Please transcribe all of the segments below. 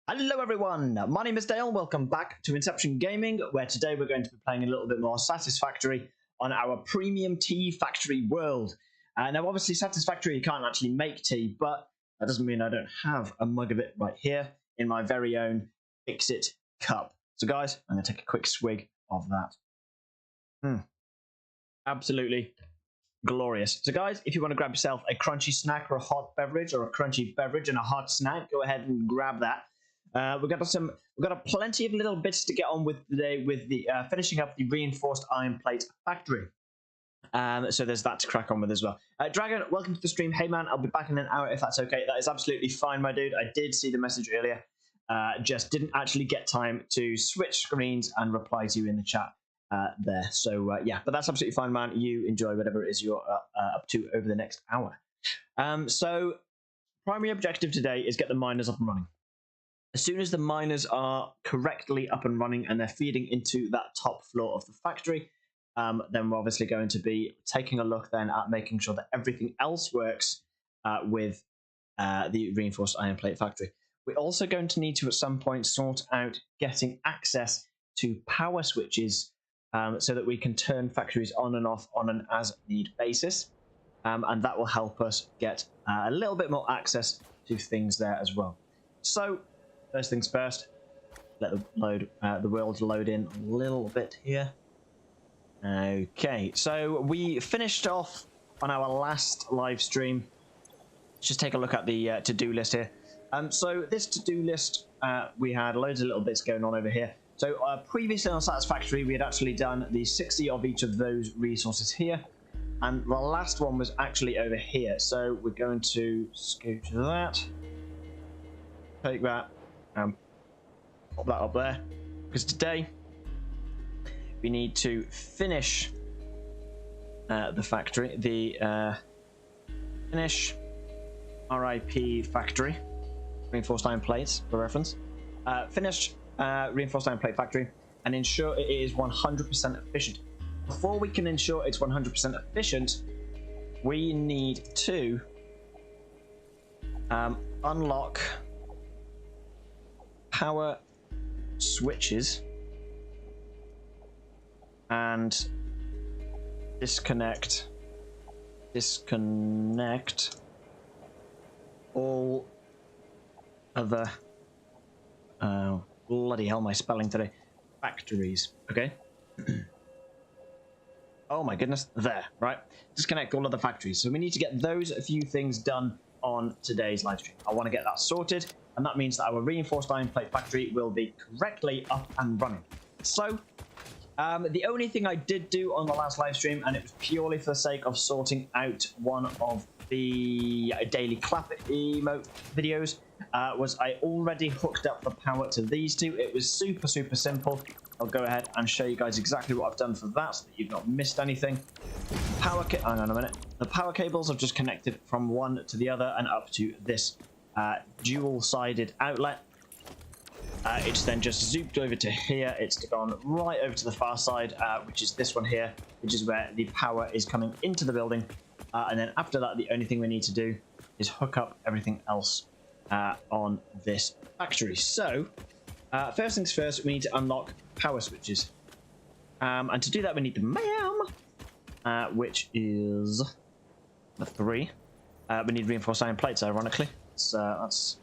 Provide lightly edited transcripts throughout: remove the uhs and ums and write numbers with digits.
Hello everyone, my name is Dale, welcome back to Inception Gaming, where today we're going to be playing a little bit more Satisfactory on our premium tea factory world. Now obviously Satisfactory, you can't actually make tea, but that doesn't mean I don't have a mug of it right here in my very own Fix-It cup. So guys, I'm going to take a quick swig of that. Absolutely glorious. So guys, if you want to grab yourself a crunchy snack or a hot beverage, or a crunchy beverage and a hot snack, go ahead and grab that. We've got plenty of little bits to get on with today with the finishing up the reinforced iron plate factory. So there's that to crack on with as well. Dragon, welcome to the stream. Hey man, I'll be back in an hour if that's okay. That is absolutely fine, my dude. I did see the message earlier. Just didn't actually get time to switch screens and reply to you in the chat there. So yeah, but that's absolutely fine, man. You enjoy whatever it is you're up to over the next hour. So primary objective today is get the miners up and running. As soon as the miners are correctly up and running and they're feeding into that top floor of the factory, then we're obviously going to be taking a look then at making sure that everything else works with the reinforced iron plate factory. We're also going to need to at some point sort out getting access to power switches so that we can turn factories on and off on an as-need basis. And that will help us get a little bit more access to things there as well. So first things first, let the world load in a little bit here. Okay, so we finished off on our last live stream. Let's just take a look at the to-do list here. So this to-do list, we had loads of little bits going on over here. So previously on Satisfactory, we had actually done the 60 of each of those resources here. And the last one was actually over here. So we're going to scoot to that. Take that. Pop that up there, because today we need to finish the factory, the finish RIP factory, reinforced iron plates for reference, finish reinforced iron plate factory, and ensure it is 100% efficient. Before we can ensure it's 100% efficient, we need to unlock power switches and disconnect all other bloody hell, my spelling today, factories. Okay. Oh my goodness, there, right? Disconnect all other factories. So we need to get those few things done on today's live stream. I want to get that sorted, and that means that our reinforced iron plate factory will be correctly up and running. So The only thing I did do on the last live stream, and it was purely for the sake of sorting out one of the daily clap emote videos, was I already hooked up the power to these two. It was super simple. I'll go ahead and show you guys exactly what I've done for that so that you've not missed anything. Hang on a minute. The power cables I've just connected from one to the other and up to this dual-sided outlet. It's then just zooped over to here. It's gone right over to the far side, which is this one here, which is where the power is coming into the building. And then after that, the only thing we need to do is hook up everything else on this factory. So, first things first, we need to unlock power switches. And to do that, we need the MAM, which is the 3. We need reinforced iron plates, ironically. That's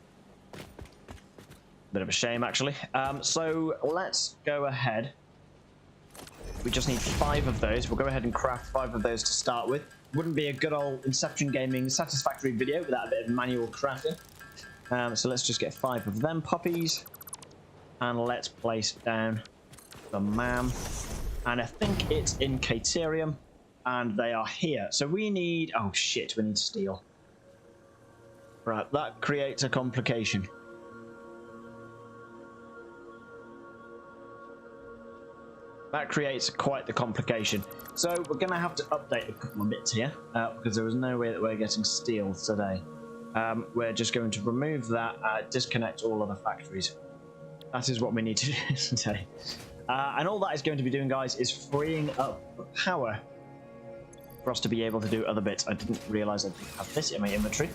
a bit of a shame, actually. So let's go ahead. We just need 5 of those. We'll go ahead and craft 5 of those to start with. Wouldn't be a good old Inception Gaming Satisfactory video without a bit of manual crafting. So let's just get 5 of them puppies. And let's place down the MAM. And I think it's in Caterium. And they are here. So we need... Oh, shit. We need steel. Right, that creates a complication. That creates quite the complication. So we're going to have to update a couple of bits here, because there was no way that we're getting steel today. We're just going to remove that, disconnect all other factories. That is what we need to do today. And all that is going to be doing, guys, is freeing up the power for us to be able to do other bits. I didn't realize I didn't have this in my inventory.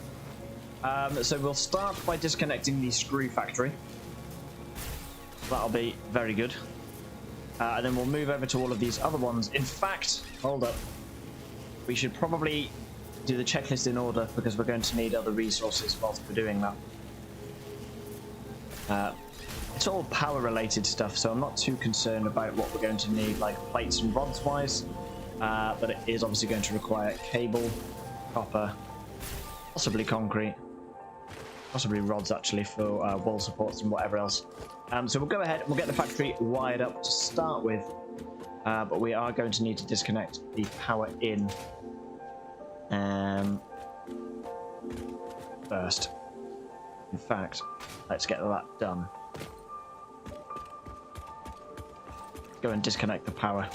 So we'll start by disconnecting the screw factory. That'll be very good. And then we'll move over to all of these other ones. In fact, hold up. We should probably do the checklist in order because we're going to need other resources whilst we're doing that. It's all power related stuff, so I'm not too concerned about what we're going to need, like plates and rods wise. But it is obviously going to require cable, copper, possibly concrete, possibly rods actually for wall supports and whatever else. So we'll go ahead and we'll get the factory wired up to start with, but we are going to need to disconnect the power in first. In fact, let's get that done. Let's go and disconnect the power.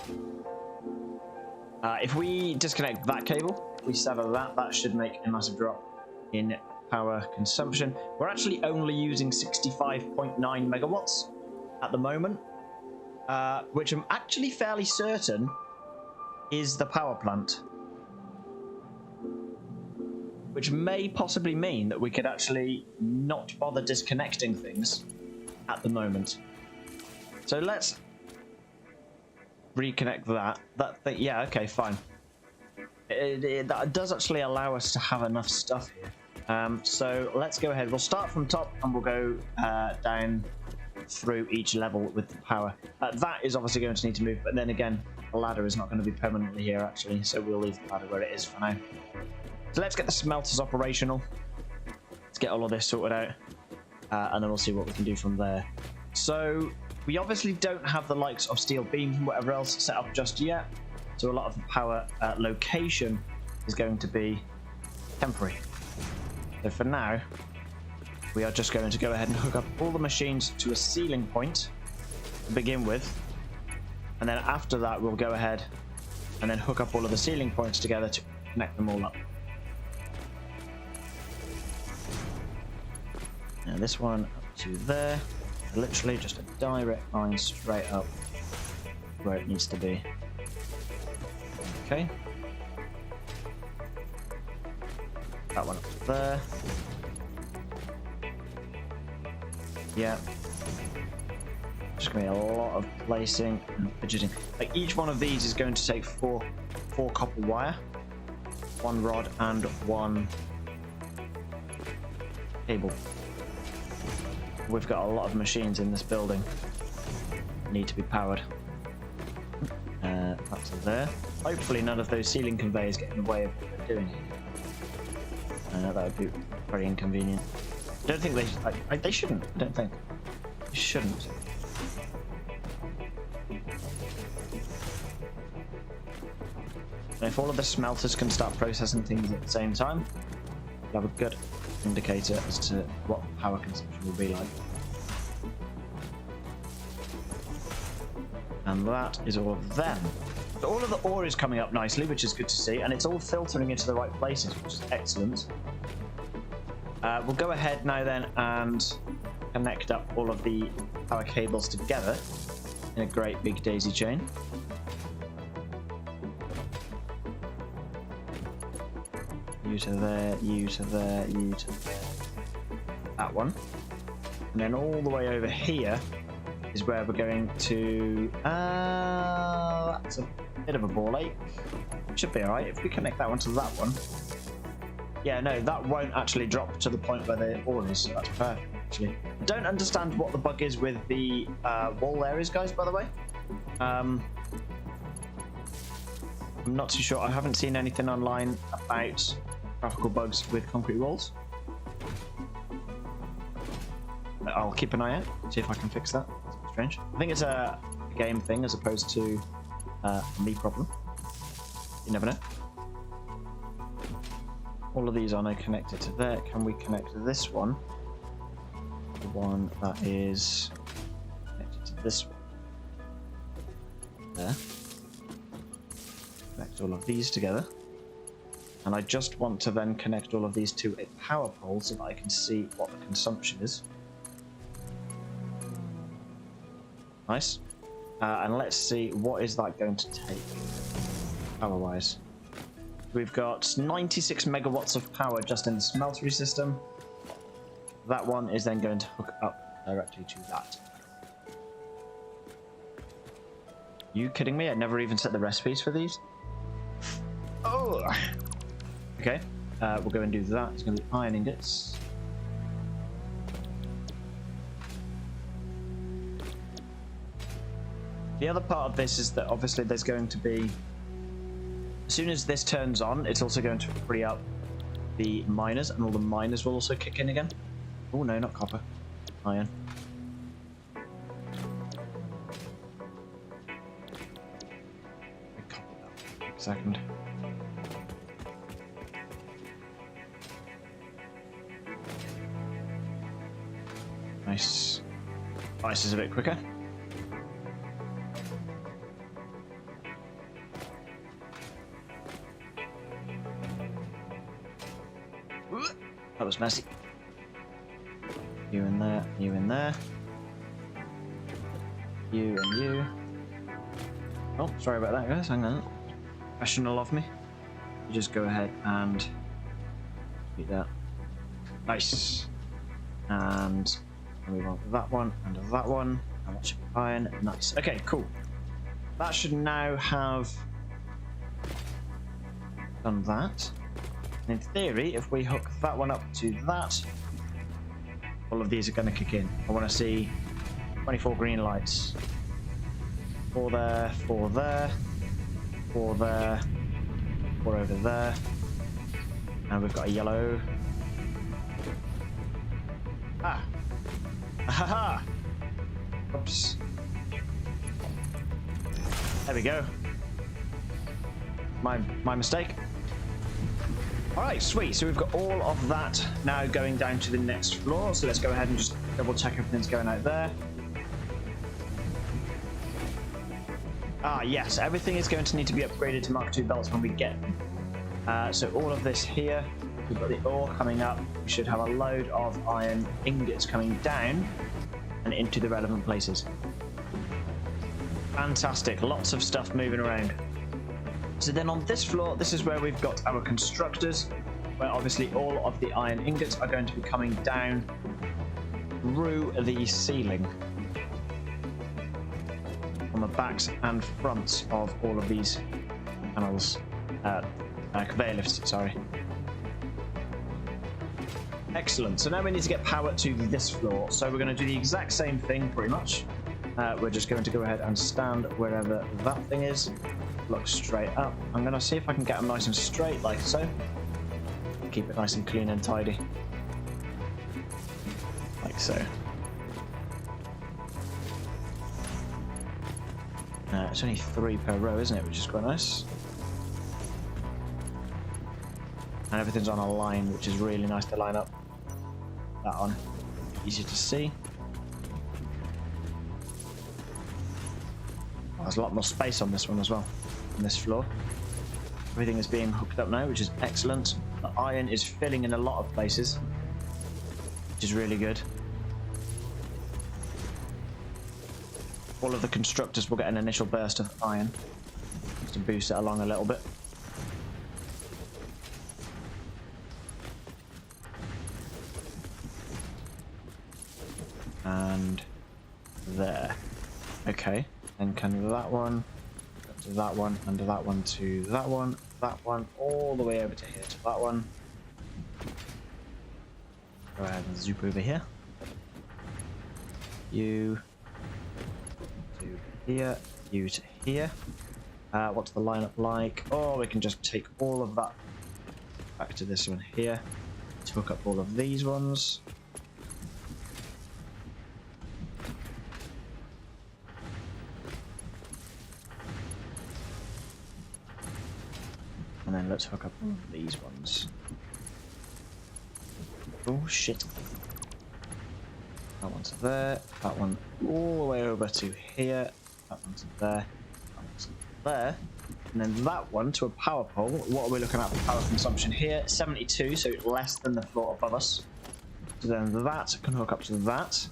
If we disconnect that cable, we sever that, that should make a massive drop in power consumption. We're actually only using 65.9 megawatts at the moment, which I'm actually fairly certain is the power plant, which may possibly mean that we could actually not bother disconnecting things at the moment. So let's reconnect that. Yeah, okay, fine. That does actually allow us to have enough stuff here. So let's go ahead. We'll start from top and we'll go down through each level with the power. That is obviously going to need to move, but then again, the ladder is not going to be permanently here actually, so we'll leave the ladder where it is for now. So let's get the smelters operational. Let's get all of this sorted out, and then we'll see what we can do from there. So we obviously don't have the likes of steel beams and whatever else set up just yet, so a lot of the power location is going to be temporary. So for now, we are just going to go ahead and hook up all the machines to a ceiling point to begin with. And then after that, we'll go ahead and then hook up all of the ceiling points together to connect them all up. Now this one up to there, literally just a direct line straight up where it needs to be. Okay. That one up there. Yeah. Just gonna be a lot of placing and fidgeting. Like each one of these is going to take four copper wire, 1 rod and 1 cable. We've got a lot of machines in this building that need to be powered. That's there. Hopefully none of those ceiling conveyors get in the way of what we're doing here. That would be very inconvenient. I don't think they shouldn't. I don't think they shouldn't. And if all of the smelters can start processing things at the same time, we'll have a good indicator as to what power consumption will be like. And that is all of them. So all of the ore is coming up nicely, which is good to see, and it's all filtering into the right places, which is excellent. We'll go ahead now then and connect up all of the power cables together in a great big daisy chain. You to there, you to there, you to there. That one. And then all the way over here is where we're going to... that's a bit of a ball ache. Should be alright if we connect that one to that one. Yeah, no, that won't actually drop to the point where the ore is, so that's perfect, actually. I don't understand what the bug is with the wall areas, guys, by the way. I'm not too sure. I haven't seen anything online about graphical bugs with concrete walls. But I'll keep an eye out, see if I can fix that. That's strange. I think it's a game thing as opposed to me problem. You never know. All of these are now connected to there. Can we connect this one? The one that is connected to this one. There. Connect all of these together. And I just want to then connect all of these to a power pole so that I can see what the consumption is. Nice. And let's see, what is that going to take power-wise? We've got 96 megawatts of power just in the smeltery system. That one is then going to hook up directly to that. You kidding me? I never even set the recipes for these. Oh! Okay, we'll go and do that. It's going to be iron ingots. The other part of this is that obviously there's going to be... As soon as this turns on, it's also going to free up the miners, and all the miners will also kick in again. Oh no, not copper. Iron. Take a second. Nice. Ice is a bit quicker. That was messy. You in there, you in there. You and you. Oh, sorry about that, guys. Hang on. Professional of me. You just go ahead and beat that. Nice. And move on to that one and to that one. And that should be iron. Nice. Okay, cool. That should now have done that. In theory, if we hook that one up to that, all of these are going to kick in. I want to see 24 green lights. 4 there, 4 there, 4 there, 4 over there. And we've got a yellow. Ah! Ahaha! Oops. There we go. My mistake. Alright, sweet. So we've got all of that now going down to the next floor. So let's go ahead and just double check everything's going out there. Ah, yes. Everything is going to need to be upgraded to Mark II belts when we get them. So all of this here, we've got the ore coming up. We should have a load of iron ingots coming down and into the relevant places. Fantastic. Lots of stuff moving around. So then on this floor, this is where we've got our constructors, where obviously all of the iron ingots are going to be coming down through the ceiling on the backs and fronts of all of these panels, conveyor lifts, sorry. Excellent. So now we need to get power to this floor. So we're going to do the exact same thing pretty much. We're just going to go ahead and stand wherever that thing is. Look straight up. I'm going to see if I can get them nice and straight like so. Keep it nice and clean and tidy. Like so. It's only 3 per row, isn't it? Which is quite nice. And everything's on a line, which is really nice to line up. That on. Easy to see. Oh, there's a lot more space on this one as well, on this floor. Everything is being hooked up now, which is excellent. The iron is filling in a lot of places, which is really good. All of the constructors will get an initial burst of iron, just to boost it along a little bit. And there. Okay, then can that one go to that one, and that one to that one, all the way over to here to that one. Go ahead and zoop over here. You to here, you to here. What's the lineup like? Oh, we can just take all of that back to this one here to hook up all of these ones. And then let's hook up these ones. Oh shit. That one's there. That one all the way over to here. That one's there. That one's there. And then that one to a power pole. What are we looking at for power consumption here? 72, so less than the floor above us. So then that can hook up to that.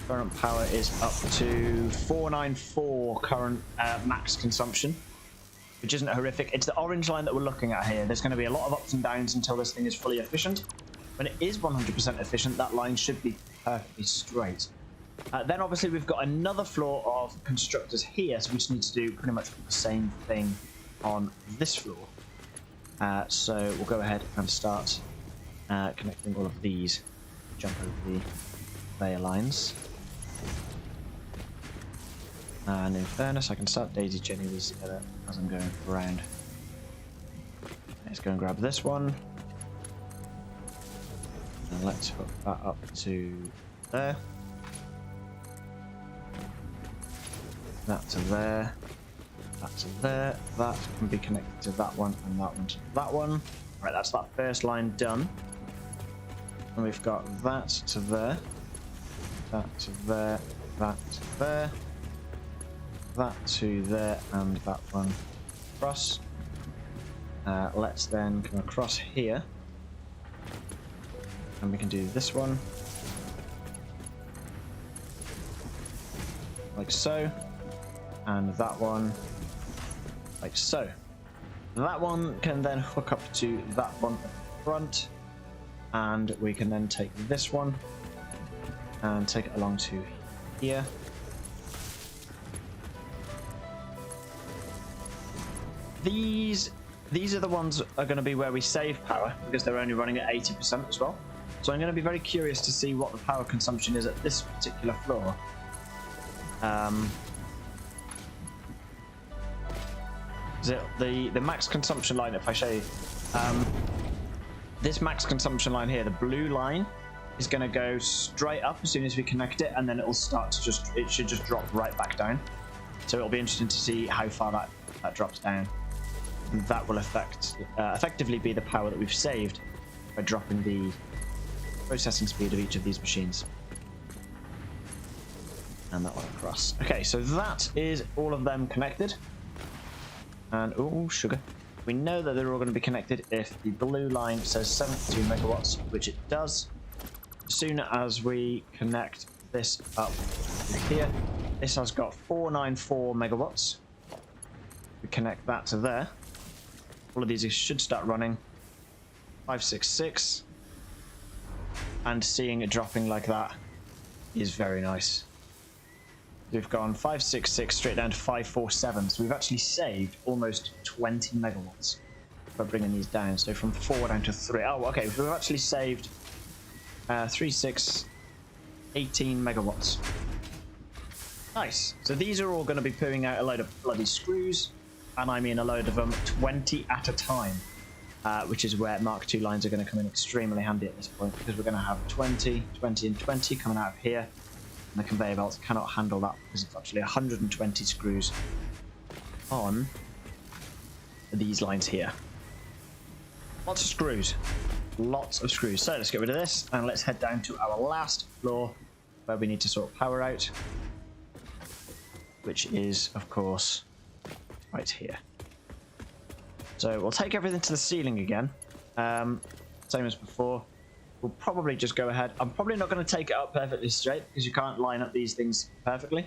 Current power is up to 494 current max consumption, which isn't horrific. It's the orange line that we're looking at here. There's going to be a lot of ups and downs until this thing is fully efficient. When it is 100% efficient, that line should be perfectly straight. Then obviously we've got another floor of constructors here, so we just need to do pretty much the same thing on this floor. So we'll go ahead and start connecting all of these. Jump over the layer lines. And in fairness, I can start daisy-chaining these together as I'm going around. Let's go and grab this one. And let's hook that up to there. That to there. That to there. That can be connected to that one, and that one to that one. Right, that's that first line done. And we've got that to there. That to there. That to there. That to there, and that one across. Let's then come across here. And we can do this one. Like so. And that one. Like so. That one can then hook up to that one at the front. And we can then take this one and take it along to here. These are the ones that are going to be where we save power, because they're only running at 80% as well. So I'm going to be very curious to see what the power consumption is at this particular floor. Is it the max consumption line? If I show you, this max consumption line here, the blue line, is going to go straight up as soon as we connect it, and then it'll start to it should just drop right back down. So it'll be interesting to see how far that drops down. And that will effectively be the power that we've saved by dropping the processing speed of each of these machines. And that one across. Okay, so that is all of them connected. And, oh, sugar. We know that they're all going to be connected if the blue line says 72 megawatts, which it does. As soon as we connect this up here, this has got 494 megawatts. We connect that to there. All of these should start running. 566. And seeing it dropping like that is very nice. We've gone 566 straight down to 547. So we've actually saved almost 20 megawatts by bringing these down. So from 4 down to 3. Oh, okay. We've actually saved 3, 6, 18 megawatts. Nice. So these are all going to be pulling out a load of bloody screws. And I mean a load of them, 20 at a time, which is where Mark II lines are going to come in extremely handy at this point, because we're going to have 20, 20, and 20 coming out of here, and the conveyor belts cannot handle that because it's actually 120 screws on these lines here. Lots of screws. Lots of screws. So let's get rid of this and let's head down to our last floor where we need to sort power out, which is, of course, right here. So we'll take everything to the ceiling again. Same as before. We'll probably just go ahead. I'm probably not going to take it up perfectly straight because you can't line up these things perfectly.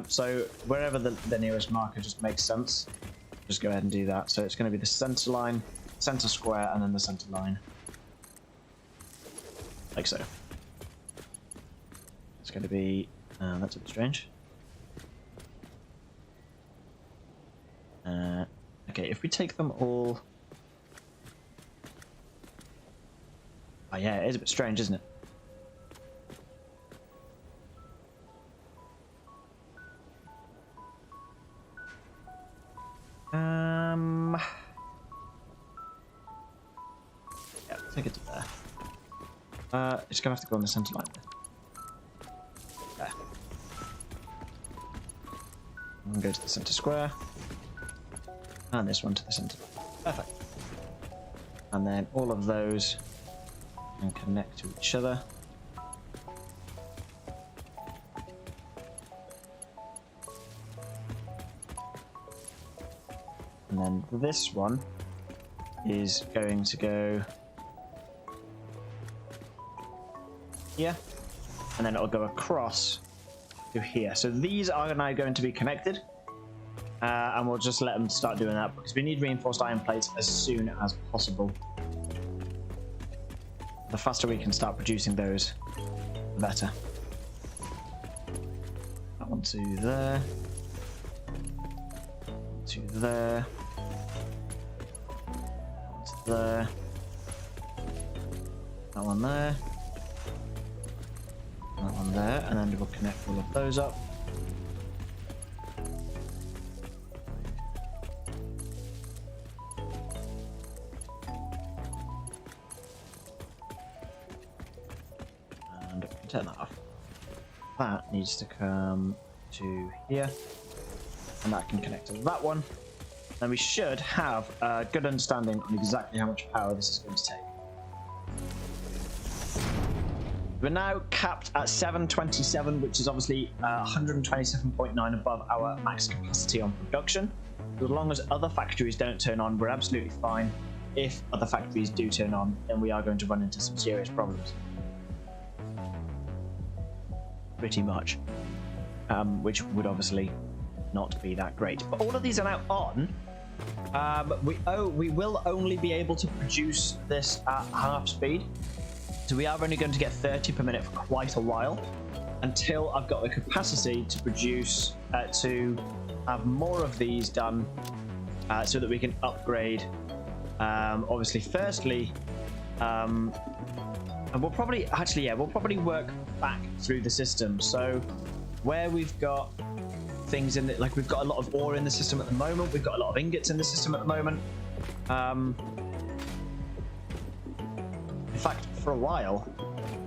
So wherever the nearest marker just makes sense, just go ahead and do that. So it's going to be the center line, center square, and then the center line. Like so. It's going to be... that's a bit strange. Okay, if we take them all... Oh yeah, it is a bit strange, isn't it? Yeah, take it to there. It's gonna have to go on the center line there. And go to the center square. And this one to the center line. Perfect. And then all of those and connect to each other. And then this one is going to go here, and then it'll go across to here. So these are now going to be connected, and we'll just let them start doing that because we need reinforced iron plates as soon as possible. The faster we can start producing those, the better. That one to there. To there. That one to there. That one there. That one there. And then we'll connect all of those up. Turn that off. That needs to come to here, and that can connect to that one. Then we should have a good understanding on exactly how much power this is going to take. We're now capped at 727, which is obviously 127.9 above our max capacity on production. As long as other factories don't turn on, we're absolutely fine. If other factories do turn on, then we are going to run into some serious problems. Pretty much, which would obviously not be that great. But all of these are now on. We will only be able to produce this at half speed, so we are only going to get 30 per minute for quite a while until I've got the capacity to produce to have more of these done, so that we can upgrade. Obviously, firstly. And we'll probably, actually, yeah, we'll probably work back through the system. So where we've got things in it, like we've got a lot of ore in the system at the moment, we've got a lot of ingots in the system at the moment. In fact, for a while,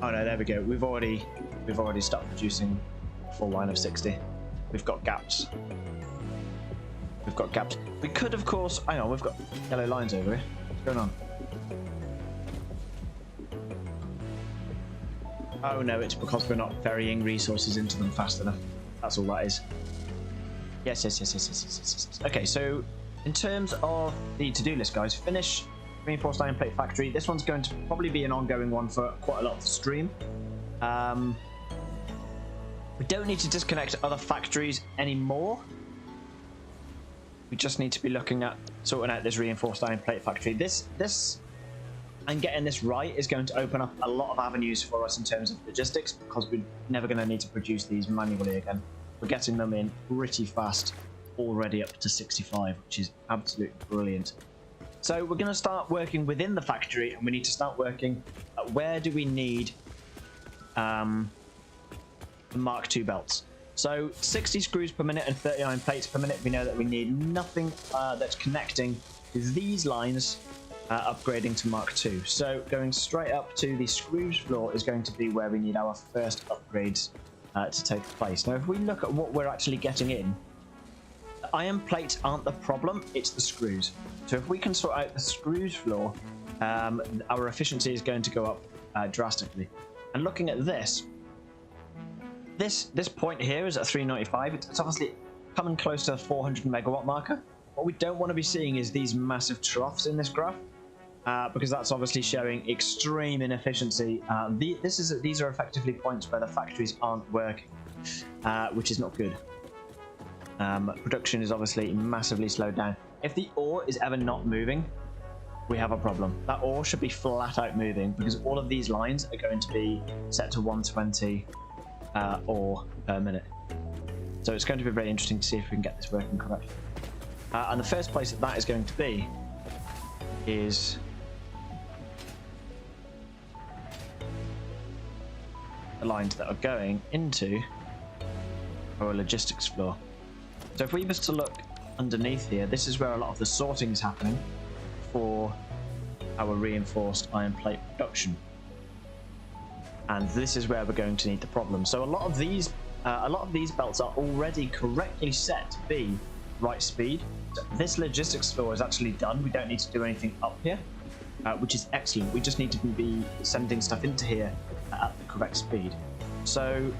oh no, there we go. We've already started producing a full line of 60. We've got gaps. We've got gaps. We could, of course, hang on, we've got yellow lines over here. What's going on? Oh no, it's because we're not ferrying resources into them fast enough. That's all that is. Yes. Okay, so in terms of the to-do list, guys, finish reinforced iron plate factory. This one's going to probably be an ongoing one for quite a lot of the stream. We don't need to disconnect other factories anymore. We just need to be looking at sorting out this reinforced iron plate factory. This and getting this right is going to open up a lot of avenues for us in terms of logistics, because we're never going to need to produce these manually again. We're getting them in pretty fast, already up to 65, which is absolutely brilliant. So we're going to start working within the factory, and we need to start working at where do we need the Mark II belts. So 60 screws per minute and 30 iron plates per minute. We know that we need nothing that's connecting to these lines upgrading to Mark II. So going straight up to the screws floor is going to be where we need our first upgrades to take place. Now if we look at what we're actually getting, iron plates aren't the problem, it's the screws. So if we can sort out the screws floor, our efficiency is going to go up drastically. And looking at this point here is at 395. It's obviously coming close to the 400 megawatt marker. What we don't want to be seeing is these massive troughs in this graph, because that's obviously showing extreme inefficiency. These are effectively points where the factories aren't working, which is not good. Production is obviously massively slowed down. If the ore is ever not moving, we have a problem. That ore should be flat out moving, because all of these lines are going to be set to 120 ore per minute. So it's going to be very interesting to see if we can get this working correctly. And the first place that is going to be is the lines that are going into our logistics floor. So if we was to look underneath here, this is where a lot of the sorting is happening for our reinforced iron plate production, and this is where we're going to need the problem. So a lot of these belts are already correctly set to be right speed. So this logistics floor is actually done. We don't need to do anything up here, which is excellent. We just need to be sending stuff into here at the correct speed. So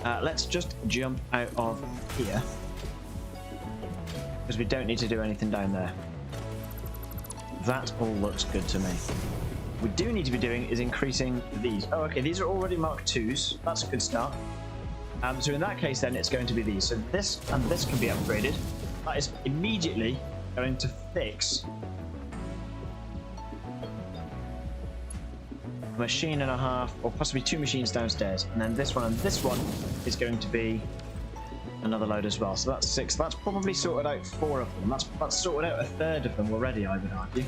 let's just jump out of here, because we don't need to do anything down there. That all looks good to me. What we do need to be doing is increasing these. Oh, okay, these are already Mark IIs. That's a good start. So in that case, then it's going to be these. So this and this can be upgraded. That is immediately going to fix a machine and a half, or possibly 2 machines downstairs. And then this one and this one is going to be another load as well. So that's 6. That's probably sorted out 4 of them. That's sorted out a third of them already, I would argue.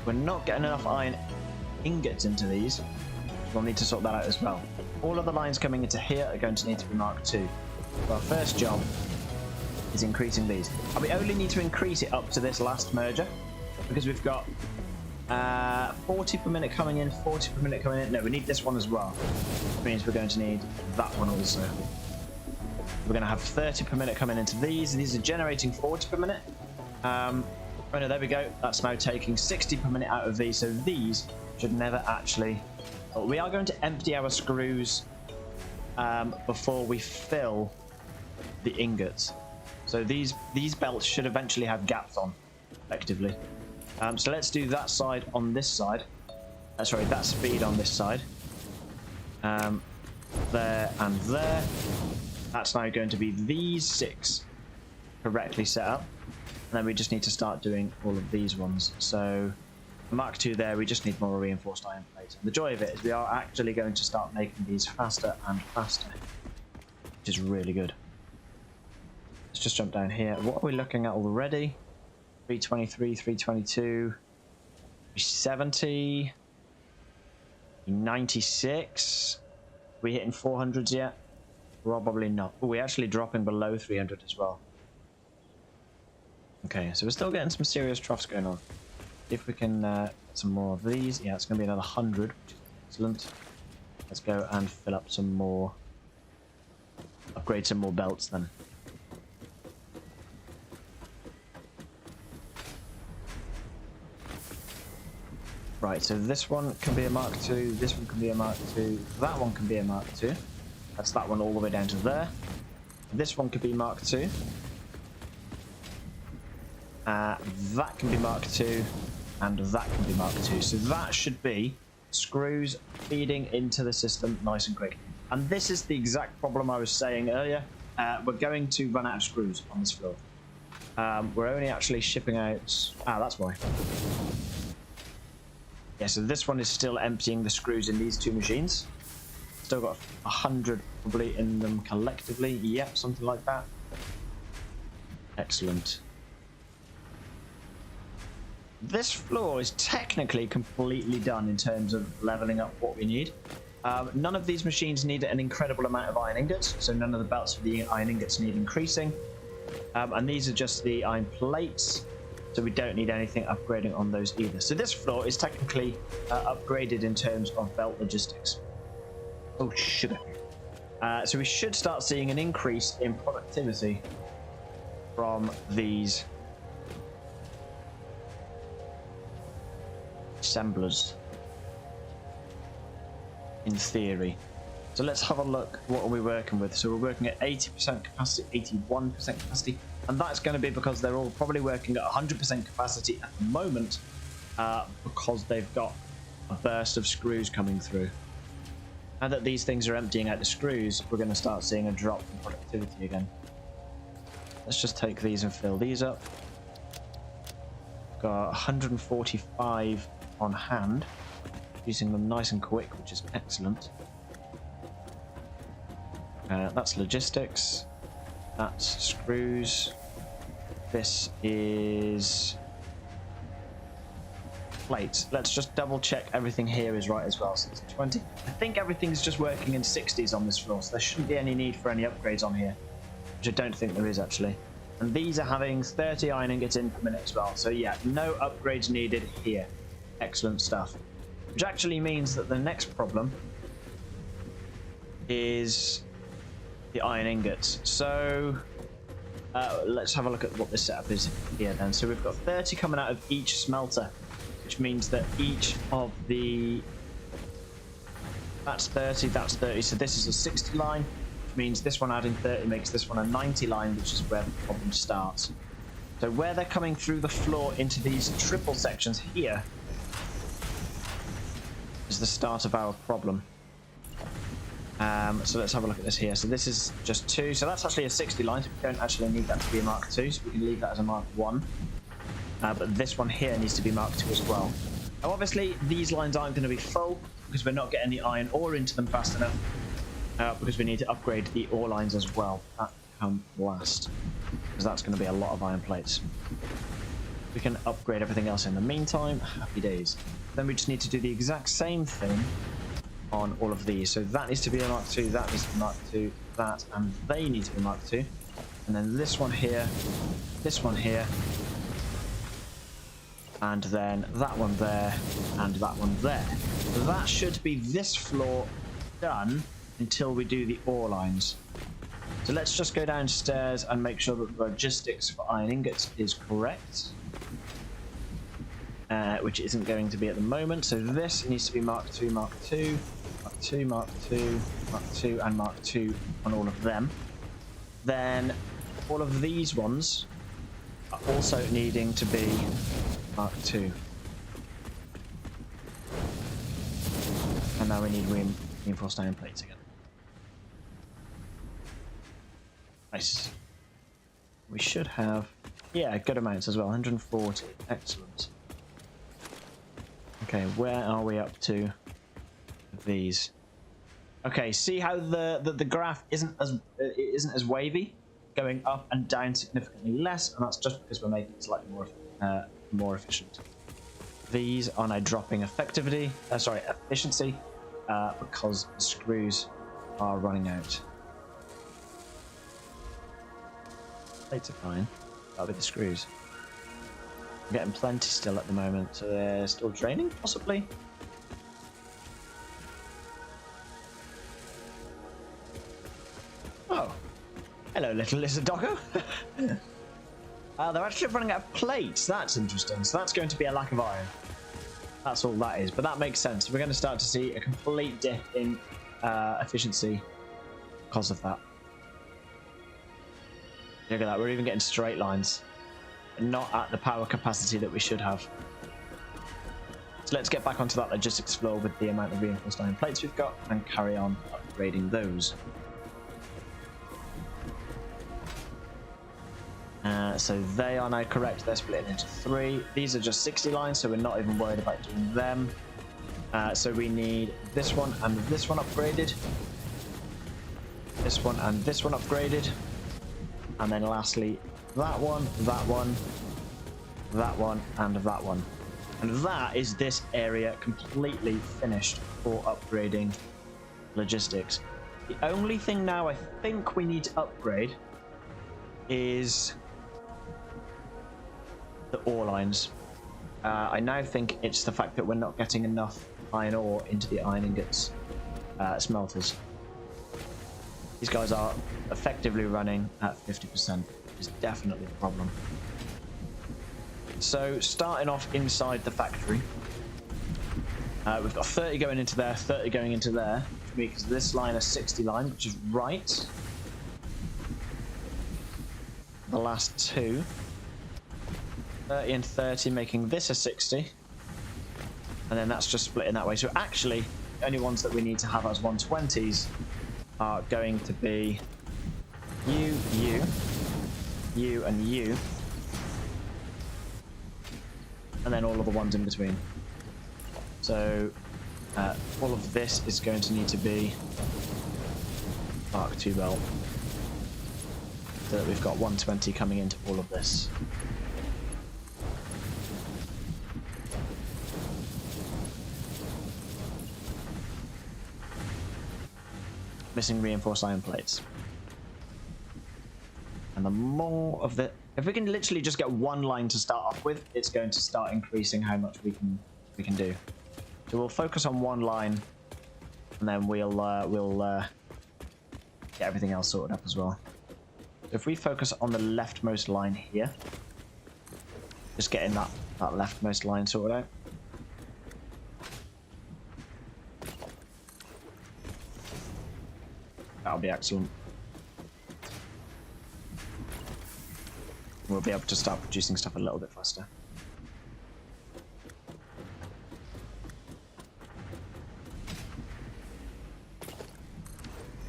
We're not getting enough iron ingots into these. We'll need to sort that out as well. All of the lines coming into here are going to need to be Mark II. So our first job is increasing these. And we only need to increase it up to this last merger, because we've got 40 per minute coming in, 40 per minute coming in. No, we need this one as well, which means we're going to need that one also. We're going to have 30 per minute coming into these. These are generating 40 per minute. Oh no, there we go. That's now taking 60 per minute out of these. So these should never actually... Well, we are going to empty our screws before we fill the ingots. So these belts should eventually have gaps on, effectively. So let's do that side on this side. Sorry, that speed on this side. There and there. That's now going to be these 6 correctly set up. And then we just need to start doing all of these ones. So Mark II there, we just need more reinforced iron plates. And the joy of it is we are actually going to start making these faster and faster, which is really good. Let's just jump down here. What are we looking at already? 323, 322, 370, 96. Are we hitting 400s yet? Probably not. Oh, we're actually dropping below 300 as well. Okay, so we're still getting some serious troughs going on. If we can get some more of these. Yeah, it's going to be another 100, which is excellent. Let's go and fill up some more. Upgrade some more belts then. Right, so this one can be a Mark II, this one can be a Mark II, that one can be a Mark II. That's that one all the way down to there. This one could be Mark II. That can be Mark II, and that can be Mark II. So that should be screws feeding into the system nice and quick. And this is the exact problem I was saying earlier. We're going to run out of screws on this floor. We're only actually shipping out... that's why. Yeah, so this one is still emptying the screws in these 2 machines. Still got 100 probably in them collectively. Yep, something like that. Excellent. This floor is technically completely done in terms of leveling up what we need. None of these machines need an incredible amount of iron ingots, so none of the belts for the iron ingots need increasing. And these are just the iron plates, so we don't need anything upgrading on those either. So this floor is technically upgraded in terms of belt logistics. Oh, sugar. So we should start seeing an increase in productivity from these assemblers, in theory. So let's have a look. What are we working with? So we're working at 80% capacity, 81% capacity, and that's going to be because they're all probably working at 100% capacity at the moment, because they've got a burst of screws coming through. Now that these things are emptying out the screws, we're going to start seeing a drop in productivity again. Let's just take these and fill these up. Got 145 on hand, using them nice and quick, which is excellent. That's logistics. That's screws. This is plates. Let's just double check everything here is right as well. So it's 20. I think everything's just working in 60s on this floor, so there shouldn't be any need for any upgrades on here, which I don't think there is actually. And these are having 30 iron ingots in per minute as well. So yeah, no upgrades needed here. Excellent stuff. Which actually means that the next problem is the iron ingots. So let's have a look at what this setup is here then. So we've got 30 coming out of each smelter, which means that each of the... That's 30, that's 30. So this is a 60 line, which means this one adding 30 makes this one a 90 line, which is where the problem starts. So where they're coming through the floor into these triple sections here is the start of our problem. So let's have a look at this here. So this is just 2. So that's actually a 60 line. So we don't actually need that to be a Mark 2. So we can leave that as a Mark 1. But this one here needs to be Mark 2 as well. Now obviously these lines aren't going to be full because we're not getting the iron ore into them fast enough. Because we need to upgrade the ore lines as well. That come last. Because that's going to be a lot of iron plates. We can upgrade everything else in the meantime. Happy days. Then we just need to do the exact same thing on all of these. So that needs to be a Mark 2, that needs to be Mark 2, that, and they need to be Mark 2. And then this one here, and then that one there, and that one there. So that should be this floor done until we do the ore lines. So let's just go downstairs and make sure that the logistics for iron ingots is correct. Which isn't going to be at the moment. So this needs to be Mark 2, Mark 2, Mark 2, Mark 2, Mark 2, and Mark 2 on all of them. Then all of these ones are also needing to be Mark 2. And now we need reinforced iron plates again. Nice. We should have, yeah, good amounts as well, 140. Excellent. Okay, where are we up to with these? Okay, see how the graph isn't as wavy, going up and down significantly less, and that's just because we're making it slightly more efficient. These are now dropping efficiency, because the screws are running out. Plates are fine. That'll be the screws. I'm getting plenty still at the moment, so they're still draining, possibly. Oh, hello, little lizard doggo. They're actually running out of plates. That's interesting. So that's going to be a lack of iron. That's all that is, but that makes sense. We're going to start to see a complete dip in efficiency because of that. Look at that. We're even getting straight lines. Not at the power capacity that we should have. So let's get back onto that logistics floor with the amount of reinforced iron plates we've got and carry on upgrading those. So they are now correct. They're splitting into 3. These are just 60 lines, so we're not even worried about doing them. So we need this one and this one upgraded. This one and this one upgraded. And then lastly, that one, that one, that one, and that one. And that is this area completely finished for upgrading logistics. The only thing now I think we need to upgrade is the ore lines. I now think it's the fact that we're not getting enough iron ore into the iron ingots smelters. These guys are effectively running at 50%. is definitely a problem. So starting off inside the factory, we've got 30 going into there, 30 going into there, which makes this line a 60 line, which is right. The last two, 30 and 30, making this a 60. And then that's just split in that way. So actually, the only ones that we need to have as 120s are going to be you, and you. And then all of the ones in between. So all of this is going to need to be Mark II belt. So that we've got 120 coming into all of this. Missing reinforced iron plates. And the more of the... If we can literally just get one line to start off with, it's going to start increasing how much we can do. So we'll focus on one line, and then we'll get everything else sorted up as well. If we focus on the leftmost line here, just getting that leftmost line sorted out. That'll be excellent. We'll be able to start producing stuff a little bit faster.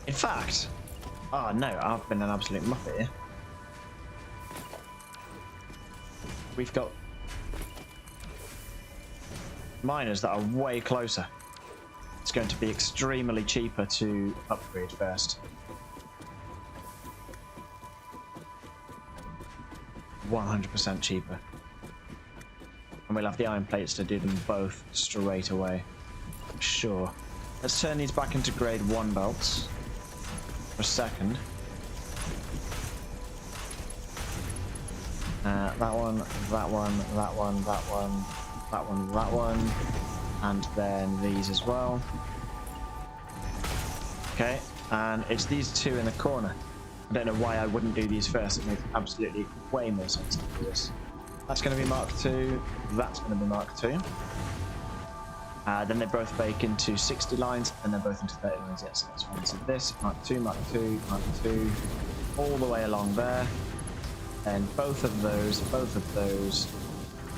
In fact, oh no, I've been an absolute muppet here. We've got miners that are way closer. It's going to be extremely cheaper to upgrade first. 100% cheaper. And we'll have the iron plates to do them both straight away. Sure. Let's turn these back into grade 1 belts for a second. That one, that one, that one, that one, that one, that one, and then these as well. Okay, and it's these two in the corner. I don't know why I wouldn't do these first. It makes absolutely way more sense to do this. That's going to be Mark II. That's going to be Mark II. Then they both bake into 60 lines, and they're both into 30 lines. Yes, so that's fine. So this, Mark II, Mark II, Mark II, all the way along there. And both of those, both of those,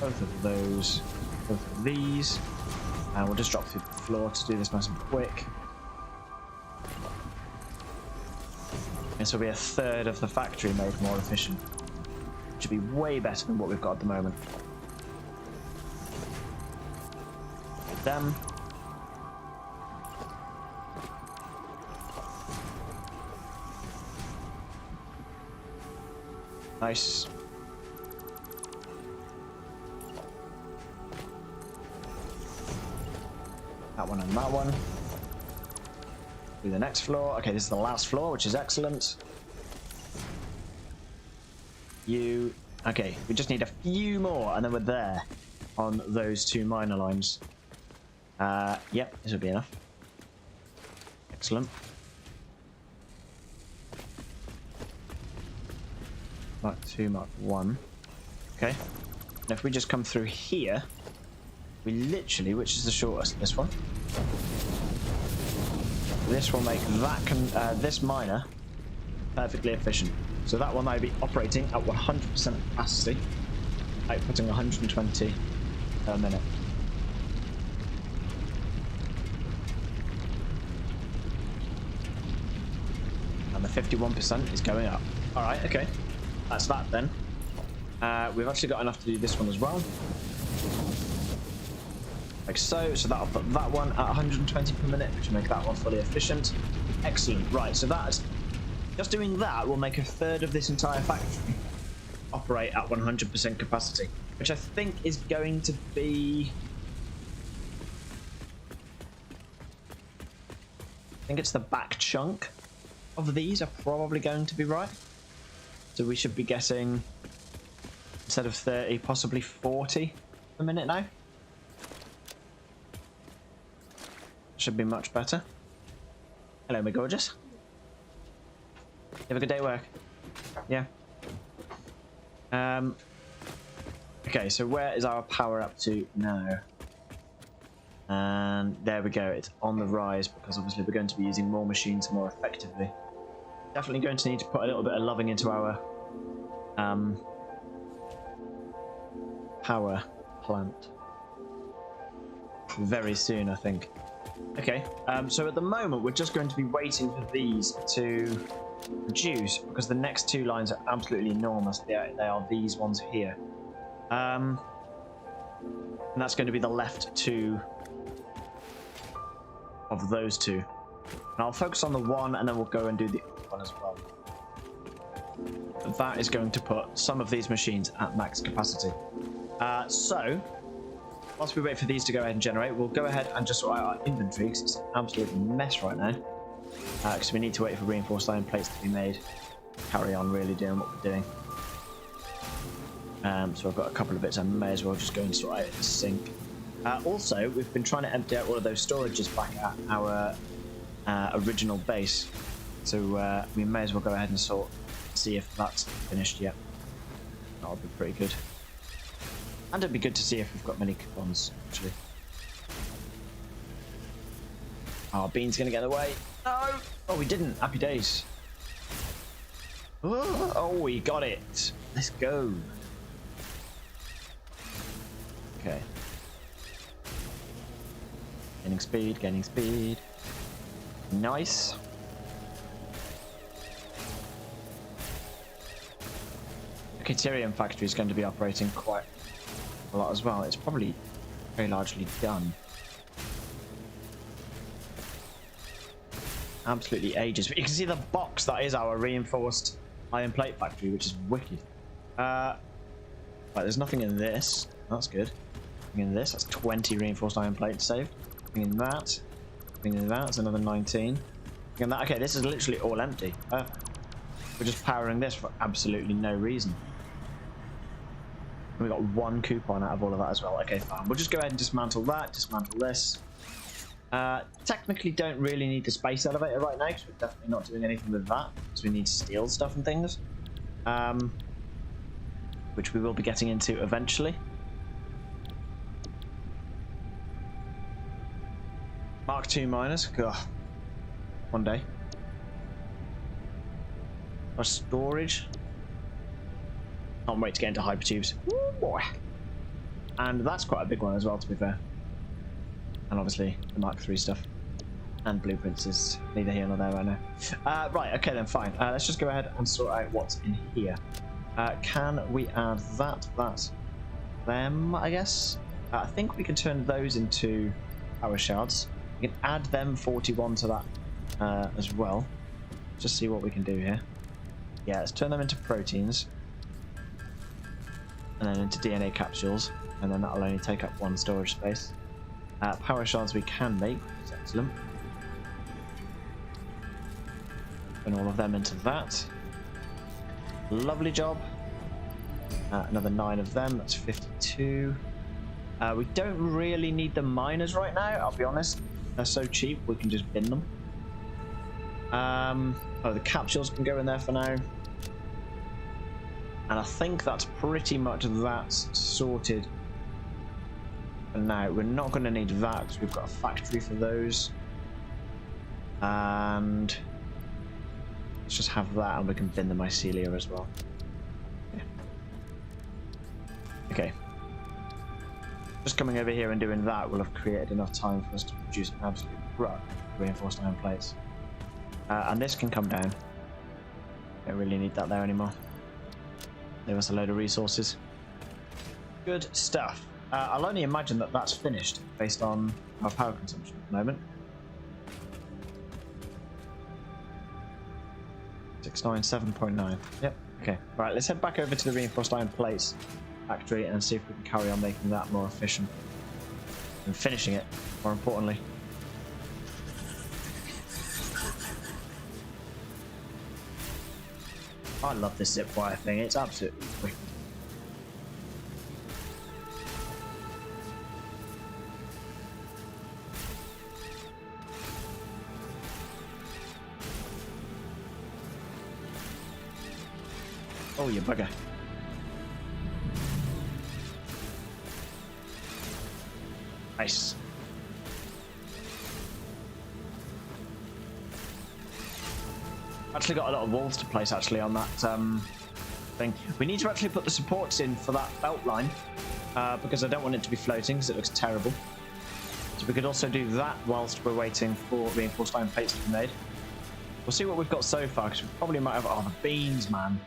both of those, both of these. And we'll just drop through the floor to do this nice and quick. This will be a third of the factory made more efficient. Which should be way better than what we've got at the moment. With them. Nice. That one and that one. Do the next floor. Okay, this is the last floor, which is excellent. You... Okay, we just need a few more, and then we're there on those two miner lines. Yep, this will be enough. Excellent. Mark II, Mark I. Okay. And if we just come through here, we literally, which is the shortest? This one. This will make that this miner perfectly efficient. So that will now be operating at 100% capacity, outputting 120 per minute. And the 51% is going up. All right, okay. That's that then. We've actually got enough to do this one as well. Like so. So that'll put that one at 120 per minute, which will make that one fully efficient. Excellent. Right, so that's... Just doing that will make a third of this entire factory operate at 100% capacity, which I think is going to be... I think it's the back chunk of these are probably going to be right. So we should be getting, instead of 30, possibly 40 a minute now. Should be much better. Hello, my gorgeous. You have a good day at work? Yeah. Okay, so where is our power up to now? And there we go, it's on the rise because obviously we're going to be using more machines more effectively. Definitely going to need to put a little bit of loving into our power plant very soon, I think. Okay, so at the moment we're just going to be waiting for these to produce because the next two lines are absolutely enormous. They are these ones here. And that's going to be the left two of those two. And I'll focus on the one and then we'll go and do the other one as well. That is going to put some of these machines at max capacity. So, whilst we wait for these to go ahead and generate, we'll go ahead and just sort out our inventory because it's an absolute mess right now. Because we need to wait for reinforced iron plates to be made. Carry on really doing what we're doing. So I've got a couple of bits I may as well just go and sort out the sink. Also, we've been trying to empty out all of those storages back at our original base. So we may as well go ahead and see if that's finished yet. That'll be pretty good. And it'd be good to see if we've got many coupons, actually. Oh, Bean's gonna get away. No! Oh, we didn't. Happy days. Oh, we got it. Let's go. Okay. Gaining speed, gaining speed. Nice. The Corsair factory is going to be operating quite a lot as well. It's probably very largely done. Absolutely ages. But you can see the box that is our reinforced iron plate factory, which is wicked. Right, there's nothing in this. That's good. Nothing in this. That's 20 reinforced iron plates saved. Nothing in that. Nothing in that. It's another 19. Nothing in that. Okay, this is literally all empty. We're just powering this for absolutely no reason. And we got one coupon out of all of that as well. Okay, fine. We'll just go ahead and dismantle that. Dismantle this. Technically don't really need the space elevator right now because we're definitely not doing anything with that because we need steel stuff and things, which we will be getting into eventually. Mark II miners, God, one day. Our storage. Can't wait to get into hypertubes. Ooh, boy. And that's quite a big one as well, to be fair. And obviously the Mark III stuff and blueprints is neither here nor there right now. Right, okay then, fine. Let's just go ahead and sort out what's in here. Can we add them, I guess? I think we can turn those into power shards. We can add them 41 to that as well. Just see what we can do here. Yeah, let's turn them into proteins. And then into DNA capsules. And then that'll only take up one storage space. Power shards we can make, which is excellent. Put all of them into that. Lovely job. Another 9 of them, that's 52. We don't really need the miners right now, I'll be honest. They're so cheap, we can just bin them. Oh, the capsules can go in there for now. And I think that's pretty much that sorted. Now we're not going to need that because we've got a factory for those, and let's just have that and we can bin the mycelia as well. Yeah. Okay, just coming over here and doing that will have created enough time for us to produce an absolute rut of reinforced iron plates, and this can come down. Don't really need that there anymore. Leave us a load of resources. Good stuff. I'll only imagine that that's finished based on our power consumption at the moment. 697.9. Yep. Okay. Right. Let's head back over to the reinforced iron plates factory and see if we can carry on making that more efficient and finishing it. More importantly. I love this zip wire thing. It's absolutely wicked. Oh, you bugger. Nice. Actually got a lot of walls to place actually on that thing. We need to actually put the supports in for that belt line because I don't want it to be floating because it looks terrible. So we could also do that whilst we're waiting for reinforced iron plates to be made. We'll see what we've got so far because we probably might have... Oh, the beams, man.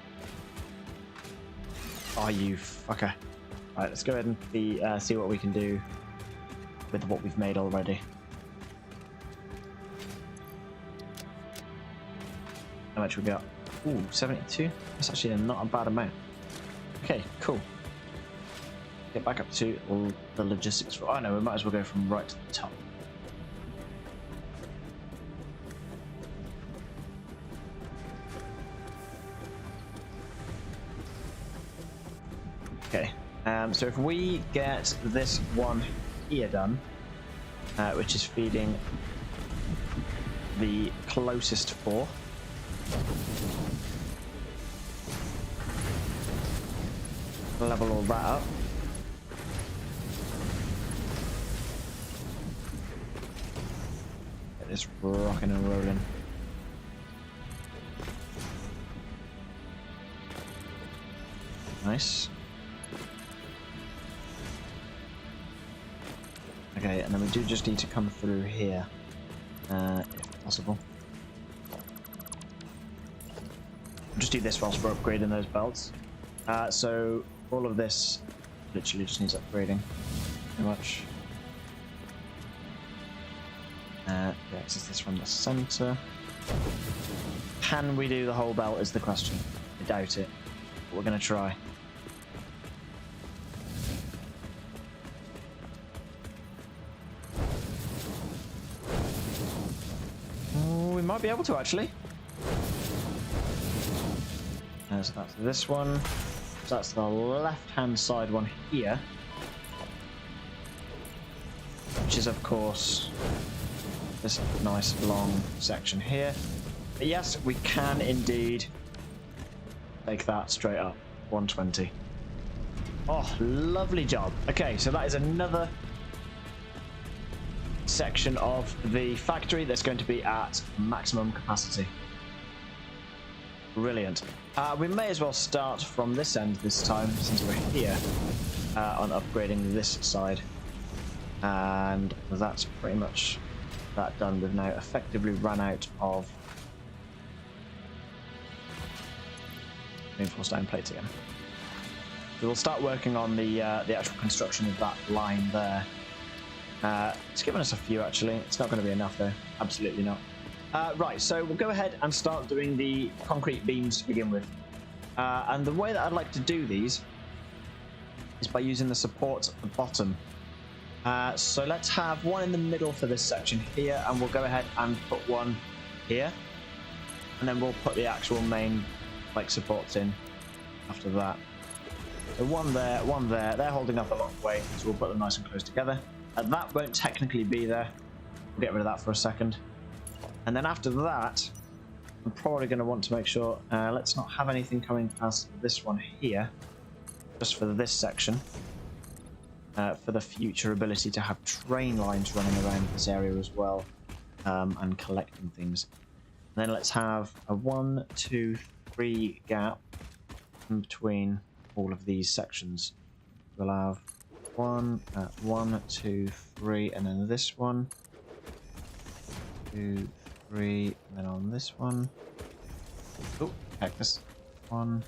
Oh, you fucker. Right, let's go ahead and see what we can do with what we've made already. How much we got? Ooh, 72. That's actually not a bad amount. Okay, cool. Get back up to all the logistics. Oh no, we might as well go from right to the top. Okay, so if we get this one here done, which is feeding the closest four. Level all that up. Get this rocking and rolling. Nice. Okay, and then we do just need to come through here, if possible. Just do this whilst we're upgrading those belts. So all of this literally just needs upgrading, pretty much. Access this from the center. Can we do the whole belt is the question. I doubt it, but we're gonna try. Oh, we might be able to actually. So that's this one. So that's the left-hand side one here, which is of course this nice long section here. But yes, we can indeed take that straight up. 120. Oh, lovely job. Okay, so that is another section of the factory that's going to be at maximum capacity. Brilliant. We may as well start from this end this time since we're here on upgrading this side. And that's pretty much that done. We've now effectively run out of reinforced iron plates again. So we'll start working on the actual construction of that line there. It's given us a few actually. It's not going to be enough though. Absolutely not. Right, so we'll go ahead and start doing the concrete beams to begin with. And the way that I'd like to do these is by using the supports at the bottom. So let's have one in the middle for this section here, and we'll go ahead and put one here. And then we'll put the actual main supports in after that. So one there, they're holding up a long way, so we'll put them nice and close together. And that won't technically be there. We'll get rid of that for a second. And then after that, I'm probably going to want to make sure, let's not have anything coming past this one here, just for this section, for the future ability to have train lines running around this area as well, and collecting things. And then let's have a 1, 2, 3 gap in between all of these sections. We'll have 1, 2, 3, and then this one, 2, 3, and then on this one. Oh, heck, this 1,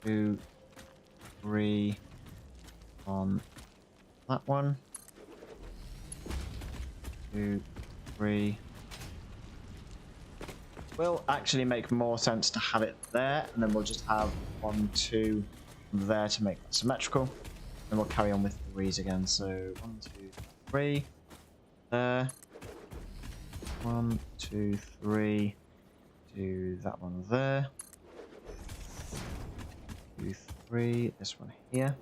2, 3 on that one. 2, 3. Will actually make more sense to have it there, and then we'll just have 1, 2 there to make that symmetrical. And we'll carry on with 3s again. So 1, 2, 3 there. 1, 2, 3. Do that one there. 2, 3. This one here.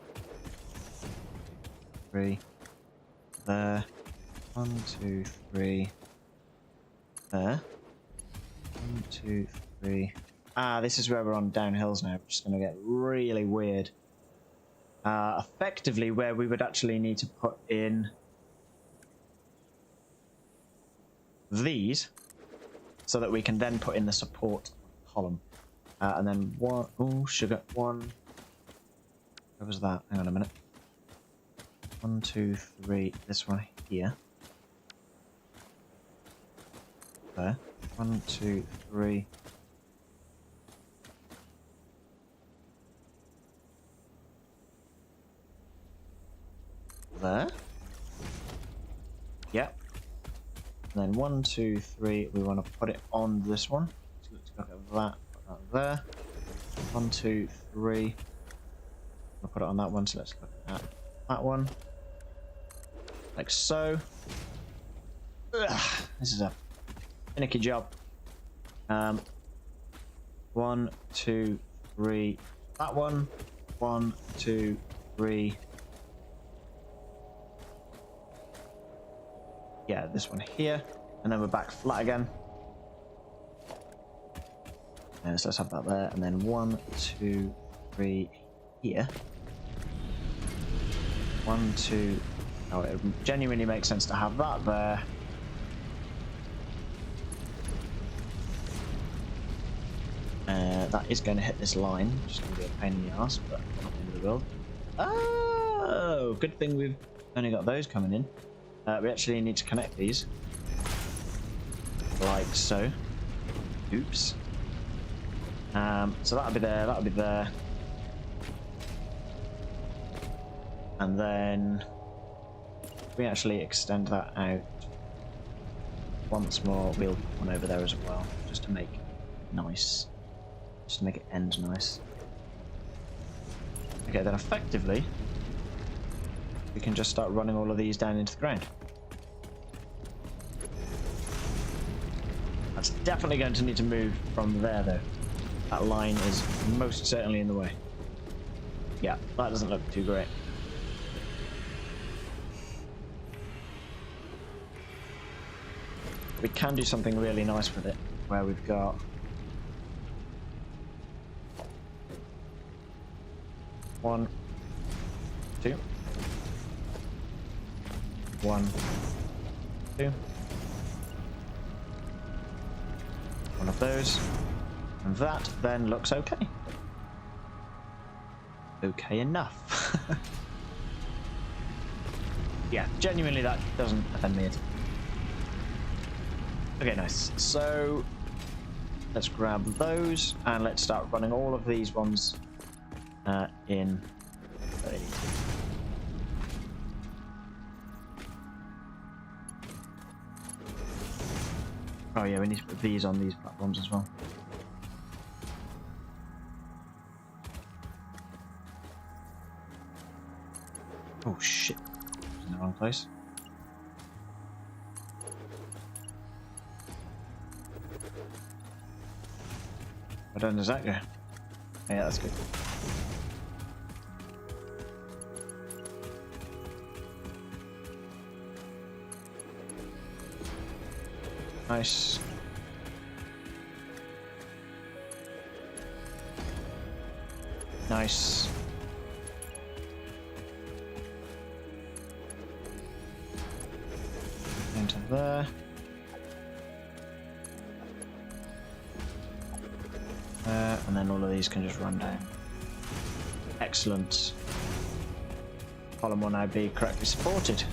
3 there. 1, 2, 3 there. 1, 2, 3. Ah, this is where we're on downhills now, which is going to get really weird. Effectively, where we would actually need to put in these so that we can then put in the support column. And then one, oh, sugar, one. Where was that? Hang on a minute. 1, 2, 3, this one here. There. 1, 2, 3. There. Yep. And then 1, 2, 3, we want to put it on this one. So let's look at that, put that there. 1, 2, 3. We'll put it on that one, so let's look at that one. Like so. Ugh, this is a finicky job. 1, 2, 3. That one. 1, 2, 3. Yeah, this one here, and then we're back flat again. So let's have that there, and then 1, 2, 3 here. 1, 2. Oh, it genuinely makes sense to have that there. That is going to hit this line, which is going to be a pain in the ass, but not the end of the world. Oh, good thing we've only got those coming in. We actually need to connect these. Like so. Oops. So that'll be there, that'll be there. And then we actually extend that out once more. We'll put one over there as well, just to make it nice. Just to make it end nice. Okay, then effectively we can just start running all of these down into the ground. That's definitely going to need to move from there though. That line is most certainly in the way. Yeah, that doesn't look too great. We can do something really nice with it, where we've got one, two, 1, 2. One of those, and that then looks okay. Okay enough. Yeah, genuinely that doesn't offend me at all. Okay, nice. So let's grab those and let's start running all of these ones in. Oh yeah, we need to put these on these platforms as well. Oh shit, in the wrong place. Where down does that go? Yeah, that's good. Nice. Nice. Into there. And then all of these can just run down. Excellent. Column will now be correctly supported.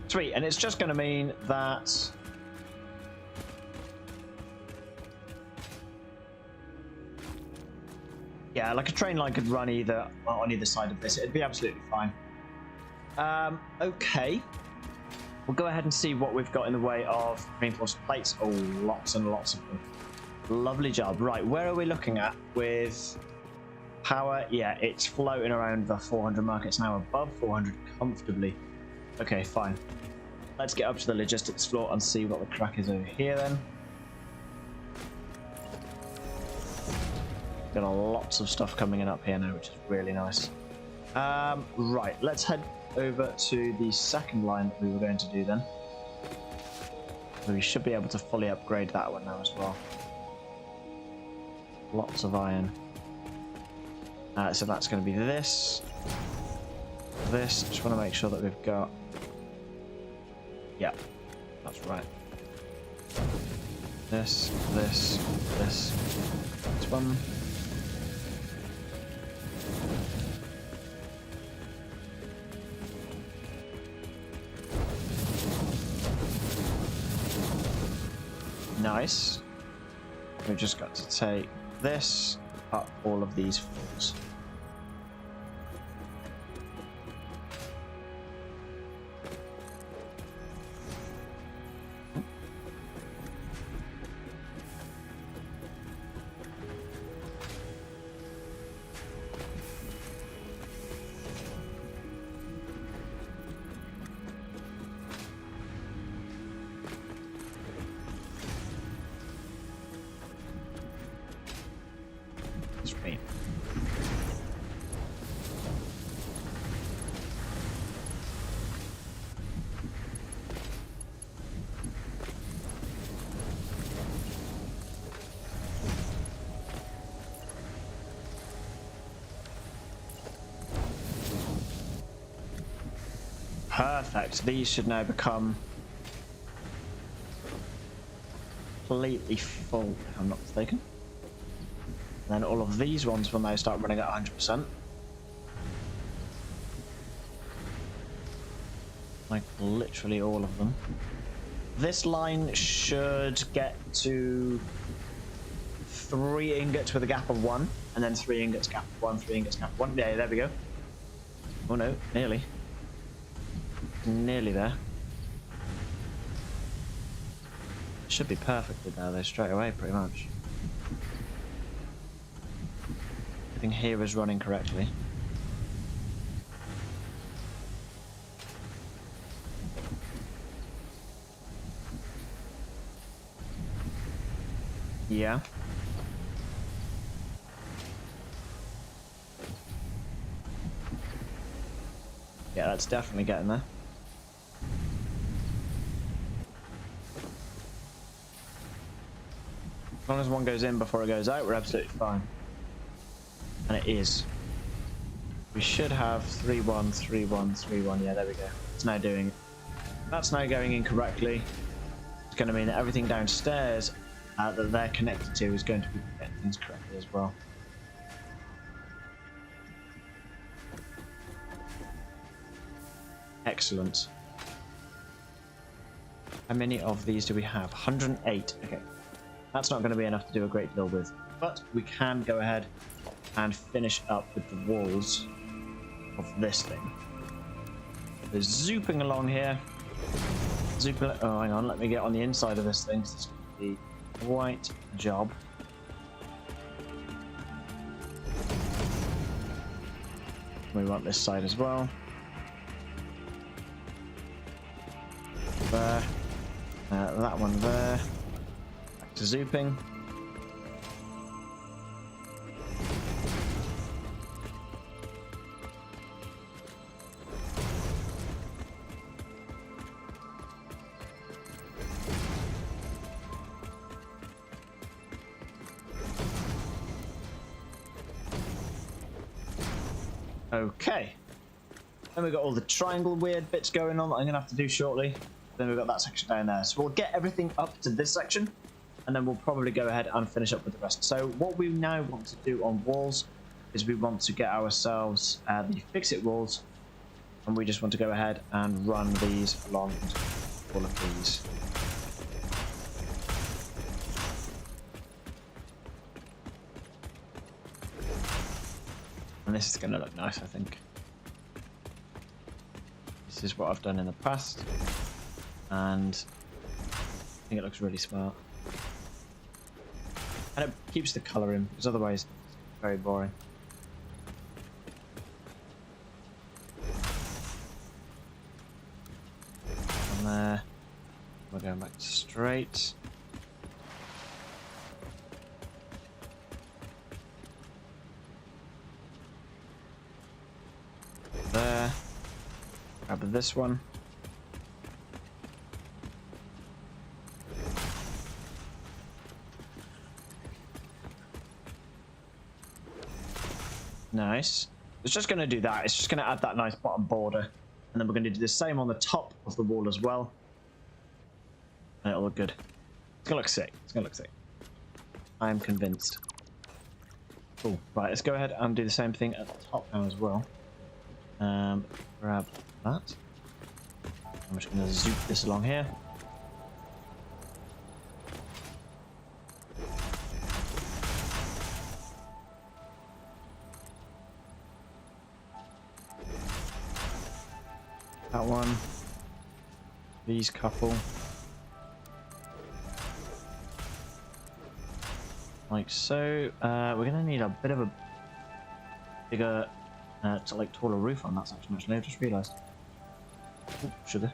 Sweet, and it's just going to mean that yeah, like a train line could run either on either side of this. It'd be absolutely fine. Okay. We'll go ahead and see what we've got in the way of reinforced plates. Oh, lots and lots of them. Lovely job. Right, where are we looking at with power? Yeah, it's floating around the 400 mark. It's now above 400 comfortably. Okay, fine. Let's get up to the logistics floor and see what the crack is over here then. Got lots of stuff coming in up here now, which is really nice. Right, let's head over to the second line that we were going to do then. So we should be able to fully upgrade that one now as well. Lots of iron. So that's going to be this. This. Just want to make sure that we've got... Yeah, that's right. This. This one. Nice. We've just got to take this up all of these floors. Perfect. These should now become completely full, if I'm not mistaken. And then all of these ones will now start running at 100%. Like literally all of them. This line should get to 3 ingots with a gap of 1, and then 3 ingots gap of 1, 3 ingots gap of 1. Yeah, there we go. Oh no, nearly. Nearly there. Should be perfectly there though, straight away pretty much. Everything here is running correctly. Yeah. Yeah, that's definitely getting there. As long as one goes in before it goes out, we're absolutely fine. And it is. We should have 3-1, 3-1, 3-1. Yeah, there we go. It's now doing it. That's now going in correctly. It's going to mean that everything downstairs that they're connected to is going to be getting things correctly as well. Excellent. How many of these do we have? 108. Okay. That's not going to be enough to do a great deal with, but we can go ahead and finish up with the walls of this thing. We're zooping along here. Oh, hang on, let me get on the inside of this thing. This is going to be quite a job. We want this side as well. There. That one there. Back to zooping. Okay. Then we've got all the triangle weird bits going on that I'm going to have to do shortly. Then we've got that section down there. So we'll get everything up to this section, and then we'll probably go ahead and finish up with the rest. So what we now want to do on walls is we want to get ourselves the fix-it walls, and we just want to go ahead and run these along all of these. And this is going to look nice, I think. This is what I've done in the past, and I think it looks really smart. And it keeps the colour in, because otherwise it's very boring. And there, we're going back to straight. There. this one. Nice. It's just going to do that. It's just going to add that nice bottom border. And then we're going to do the same on the top of the wall as well. And it'll look good. It's going to look sick. It's going to look sick. I'm convinced. Cool. Right, let's go ahead and do the same thing at the top now as well. Grab that. I'm just going to zoop this along here. That one. These couple. Like so. We're gonna need a bit of a bigger, taller roof on that section. Actually, I just realised. Oh, sugar.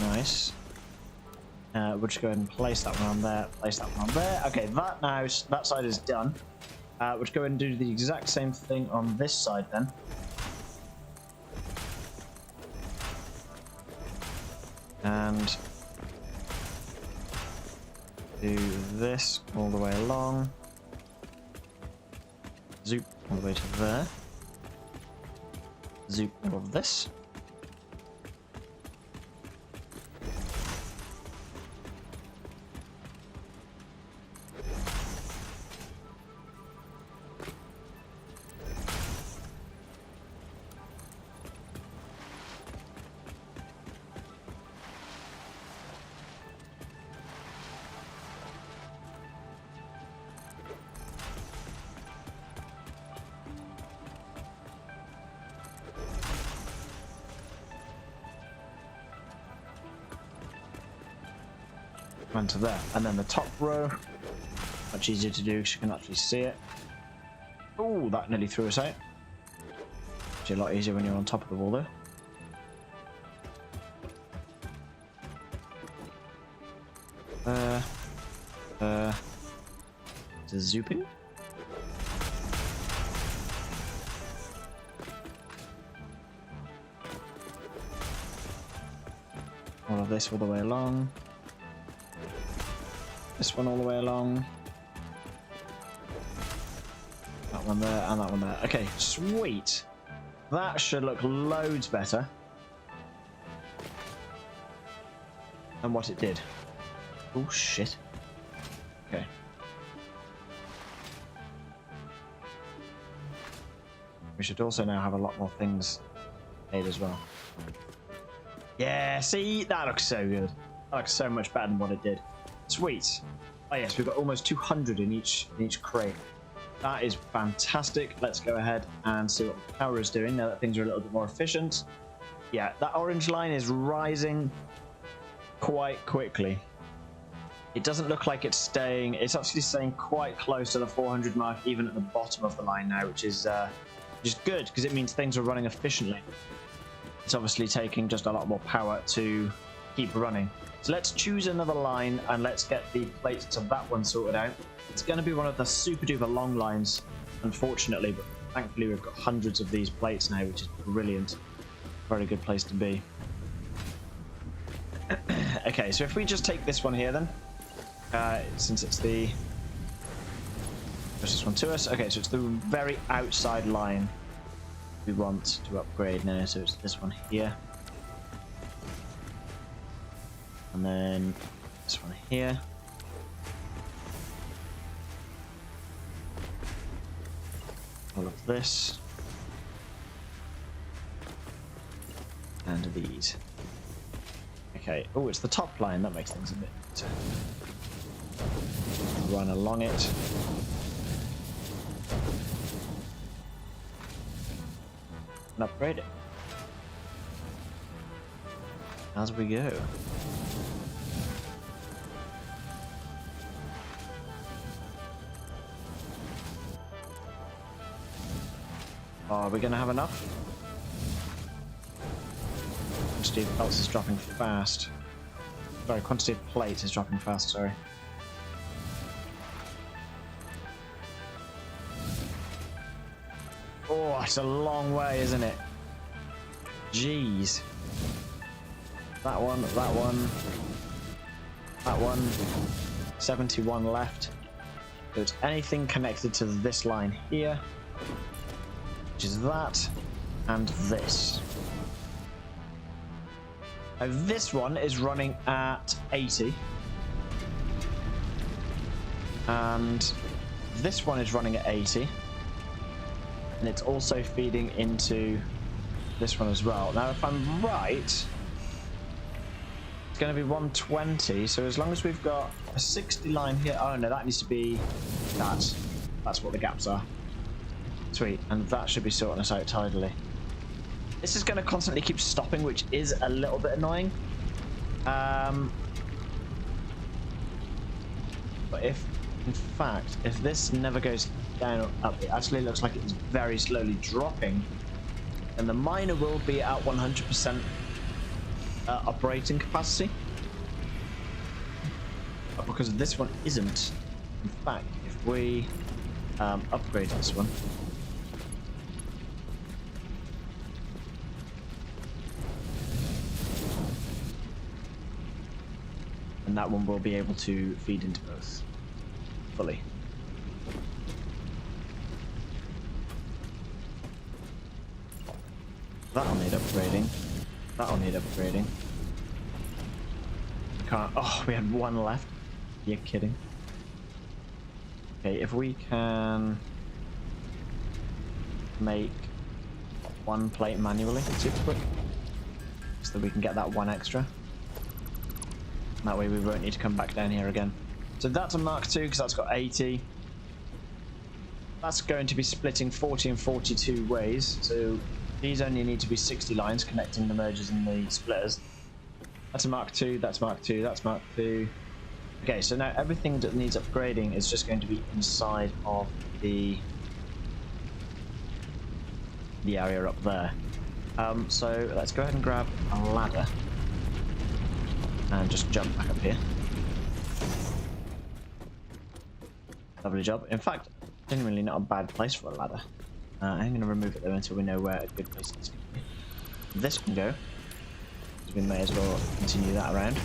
Nice. We'll just go ahead and place that one on there. Place that one on there. Okay, that side is done. We'll just go ahead and do the exact same thing on this side then. And do this all the way along. Zoop all the way to there. Zoop all of this. To there, and then the top row, much easier to do because you can actually see it. Oh, that nearly threw us out. Actually, a lot easier when you're on top of the wall though. Is it zooping? All of this all the way along. This one all the way along. That one there and that one there. Okay, sweet. That should look loads better than what it did. Oh shit. Okay. We should also now have a lot more things made as well. Yeah, see? That looks so good. That looks so much better than what it did. Sweet. Oh yes, we've got almost 200 in each crate. That is fantastic. Let's go ahead and see what the power is doing now that things are a little bit more efficient. Yeah, that orange line is rising quite quickly. It doesn't look like it's staying. It's actually staying quite close to the 400 mark, even at the bottom of the line now, which is good because it means things are running efficiently. It's obviously taking just a lot more power to keep running. So let's choose another line and let's get the plates of that one sorted out. It's going to be one of the super duper long lines, unfortunately, but thankfully we've got hundreds of these plates now, which is brilliant. Very good place to be. Okay, so if we just take this one here then, since it's the... Push this one to us. Okay, so it's the very outside line we want to upgrade now, so it's this one here. And then this one here. All of this. And these. Okay. Oh, it's the top line. That makes things a bit better. Run along it. And upgrade it. As we go. Are we going to have enough? Steve else is dropping fast. Sorry, quantity of plate is dropping fast, sorry. Oh, it's a long way, isn't it? Jeez. That one, that one, that one. 71 left. So it's anything connected to this line here, which is that, and this. Now this one is running at 80. And this one is running at 80. And it's also feeding into this one as well. Now if I'm right, it's going to be 120, so as long as we've got a 60 line here. Oh no, that needs to be that. That's what the gaps are. Sweet, and that should be sorting us out tidily. This is going to constantly keep stopping, which is a little bit annoying. But if, in fact, if this never goes down or up, it actually looks like it's very slowly dropping, and the miner will be at 100% operating capacity. But because this one isn't, in fact, if we upgrade this one, and that one will be able to feed into both fully. That'll need upgrading. That'll need upgrading. We can't. Oh, we had one left. You're kidding. Okay, if we can make one plate manually, super quick, so that we can get that one extra. That way we won't need to come back down here again. So that's a Mark II because that's got 80. That's going to be splitting 40 and 42 ways. So these only need to be 60 lines connecting the mergers and the splitters. That's a Mark II, that's Mark II, that's Mark II. Okay, so now everything that needs upgrading is just going to be inside of the area up there. So let's go ahead and grab a ladder and just jump back up here. Lovely job. In fact, genuinely not a bad place for a ladder. I'm going to remove it though until we know where a good place is going to be. This can go, so we may as well continue that around.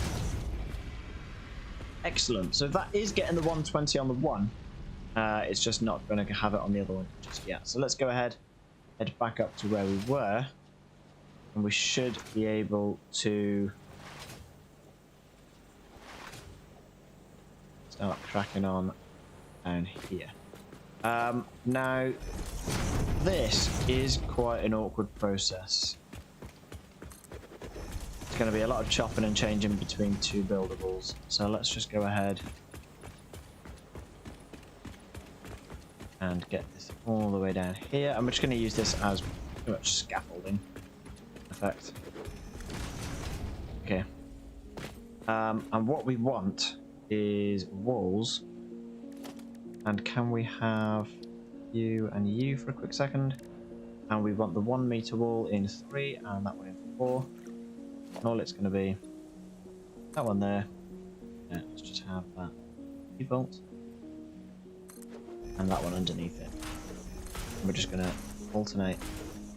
Excellent. So that is getting the 120 on the one. It's just not going to have it on the other one just yet. So let's go ahead, head back up to where we were, and we should be able to start cracking on down here. Now, this is quite an awkward process. It's going to be a lot of chopping and changing between two buildables. So let's just go ahead and get this all the way down here. I'm just going to use this as pretty much scaffolding effect. Okay. And what we want is walls. And can we have you and you for a quick second? And we want the 1 meter wall in 3 and that one in 4. And all it's going to be that one there. Yeah, let's just have that default. And that one underneath it. And we're just going to alternate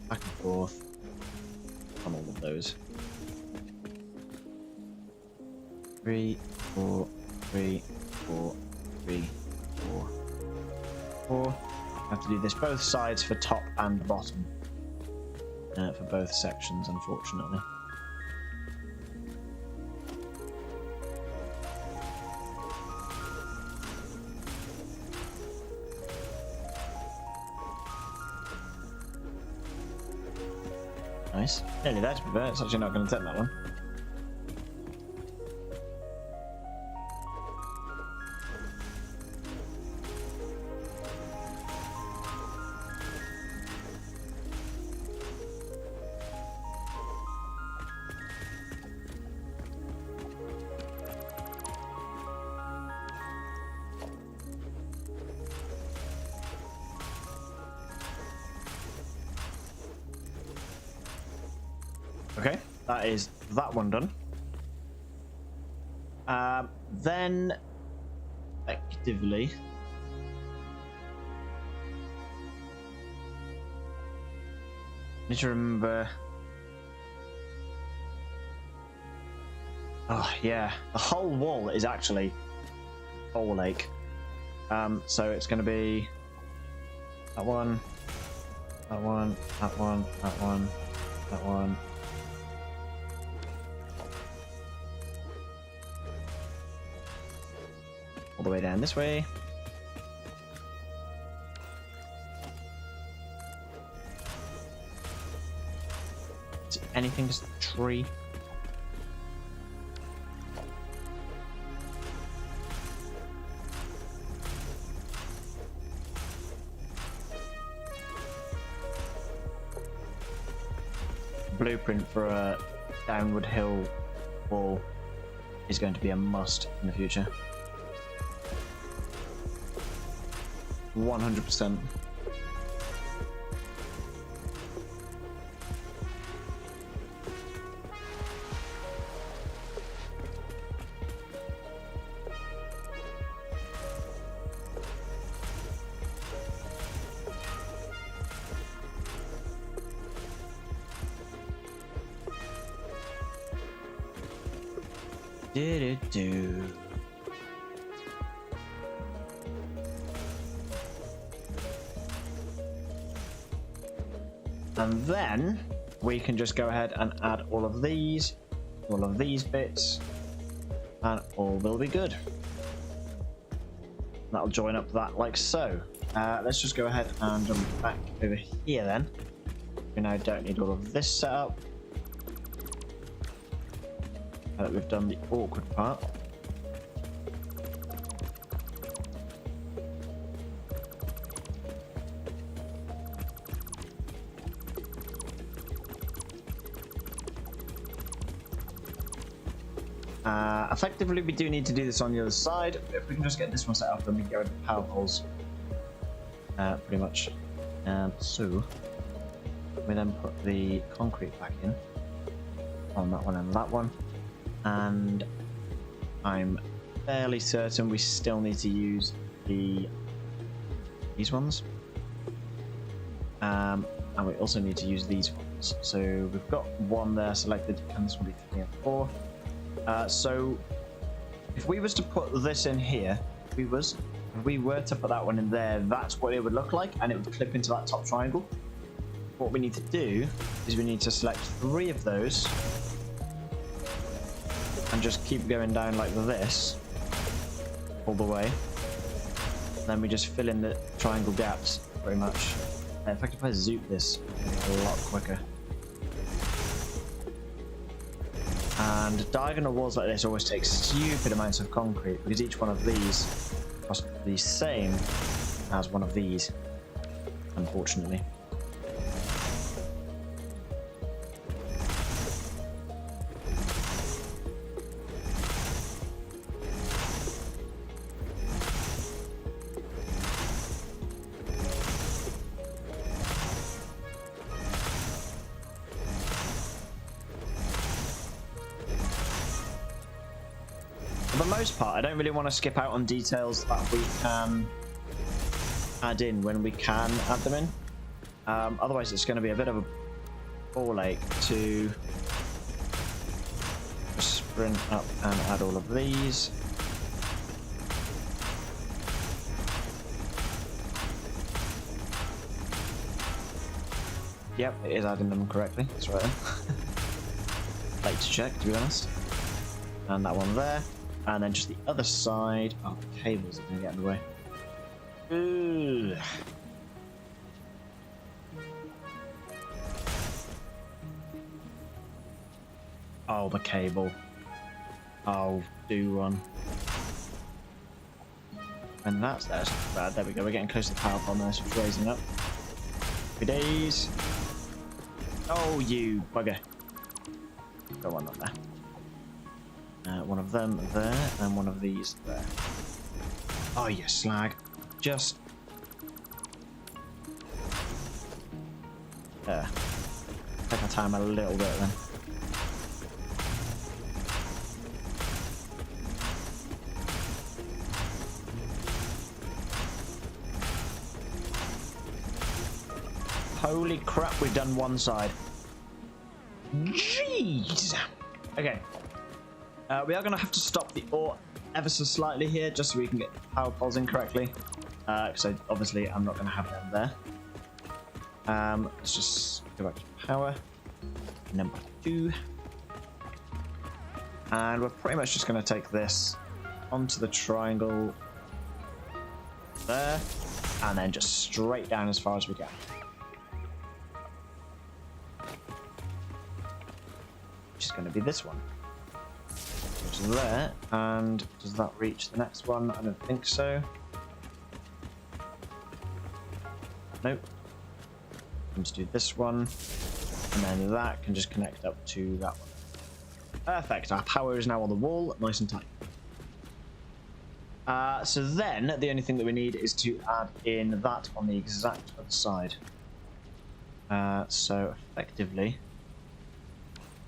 back and forth on all of those. 3, 4, 3, 4, 3, 4, 4. I have to do this both sides for top and bottom. For both sections, unfortunately. Nice. Nearly there, to be fair. It's actually not going to take that long. Okay, that is that one done. Then, effectively, need to remember. Oh yeah, the whole wall is actually Bowl Lake. So it's going to be that one, that one, that one, that one, that one. All the way down this way. Is it anything, just a tree? Blueprint for a downward hill wall is going to be a must in the future. 100%. Do. And then we can just go ahead and add all of these bits, and all will be good. That'll join up that like so. Let's just go ahead and jump back over here then. We now don't need all of this set up. Now that we've done the awkward part. Effectively, we do need to do this on the other side. If we can just get this one set up, then we can go into power holes. Pretty much. So we then put the concrete back in on that one and that one. And I'm fairly certain we still need to use these ones. And we also need to use these ones. So we've got one there selected, and this will be 3 and 4. So if we was to put this in here, if we were to put that one in there, that's what it would look like, and it would clip into that top triangle. What we need to do is we need to select 3 of those and just keep going down like this all the way. Then we just fill in the triangle gaps pretty much. In fact, if I zoop this, it's a lot quicker. And diagonal walls like this always take stupid amounts of concrete because each one of these must be the same as one of these, unfortunately. For the most part, I don't really want to skip out on details that we can add in when we can add them in. Otherwise, it's going to be a bit of a ball ache to sprint up and add all of these. Yep, it is adding them correctly. That's right then. Like to check, to be honest. And that one there. And then just the other side. Oh, the cables are going to get in the way. Ooh. Oh, the cable. Oh, do one. And that's bad. There we go. We're getting close to the power pole now, so it's raising up. Happy days. Oh, you bugger. Go on up there. One of them there, and one of these there. Oh, you slag. Just... there. Take our time a little bit then. Holy crap, we've done one side. Jeez. Okay. We are going to have to stop the ore ever so slightly here, just so we can get the power poles in correctly. Because obviously I'm not going to have them there. Let's just go back to power. Number 2. And we're pretty much just going to take this onto the triangle there, and then just straight down as far as we can. Which is going to be this one. Which is there, and does that reach the next one? I don't think so. Nope. Let's do this one, and then that can just connect up to that one. Perfect, our power is now on the wall, nice and tight. So then, the only thing that we need is to add in that on the exact other side. So effectively,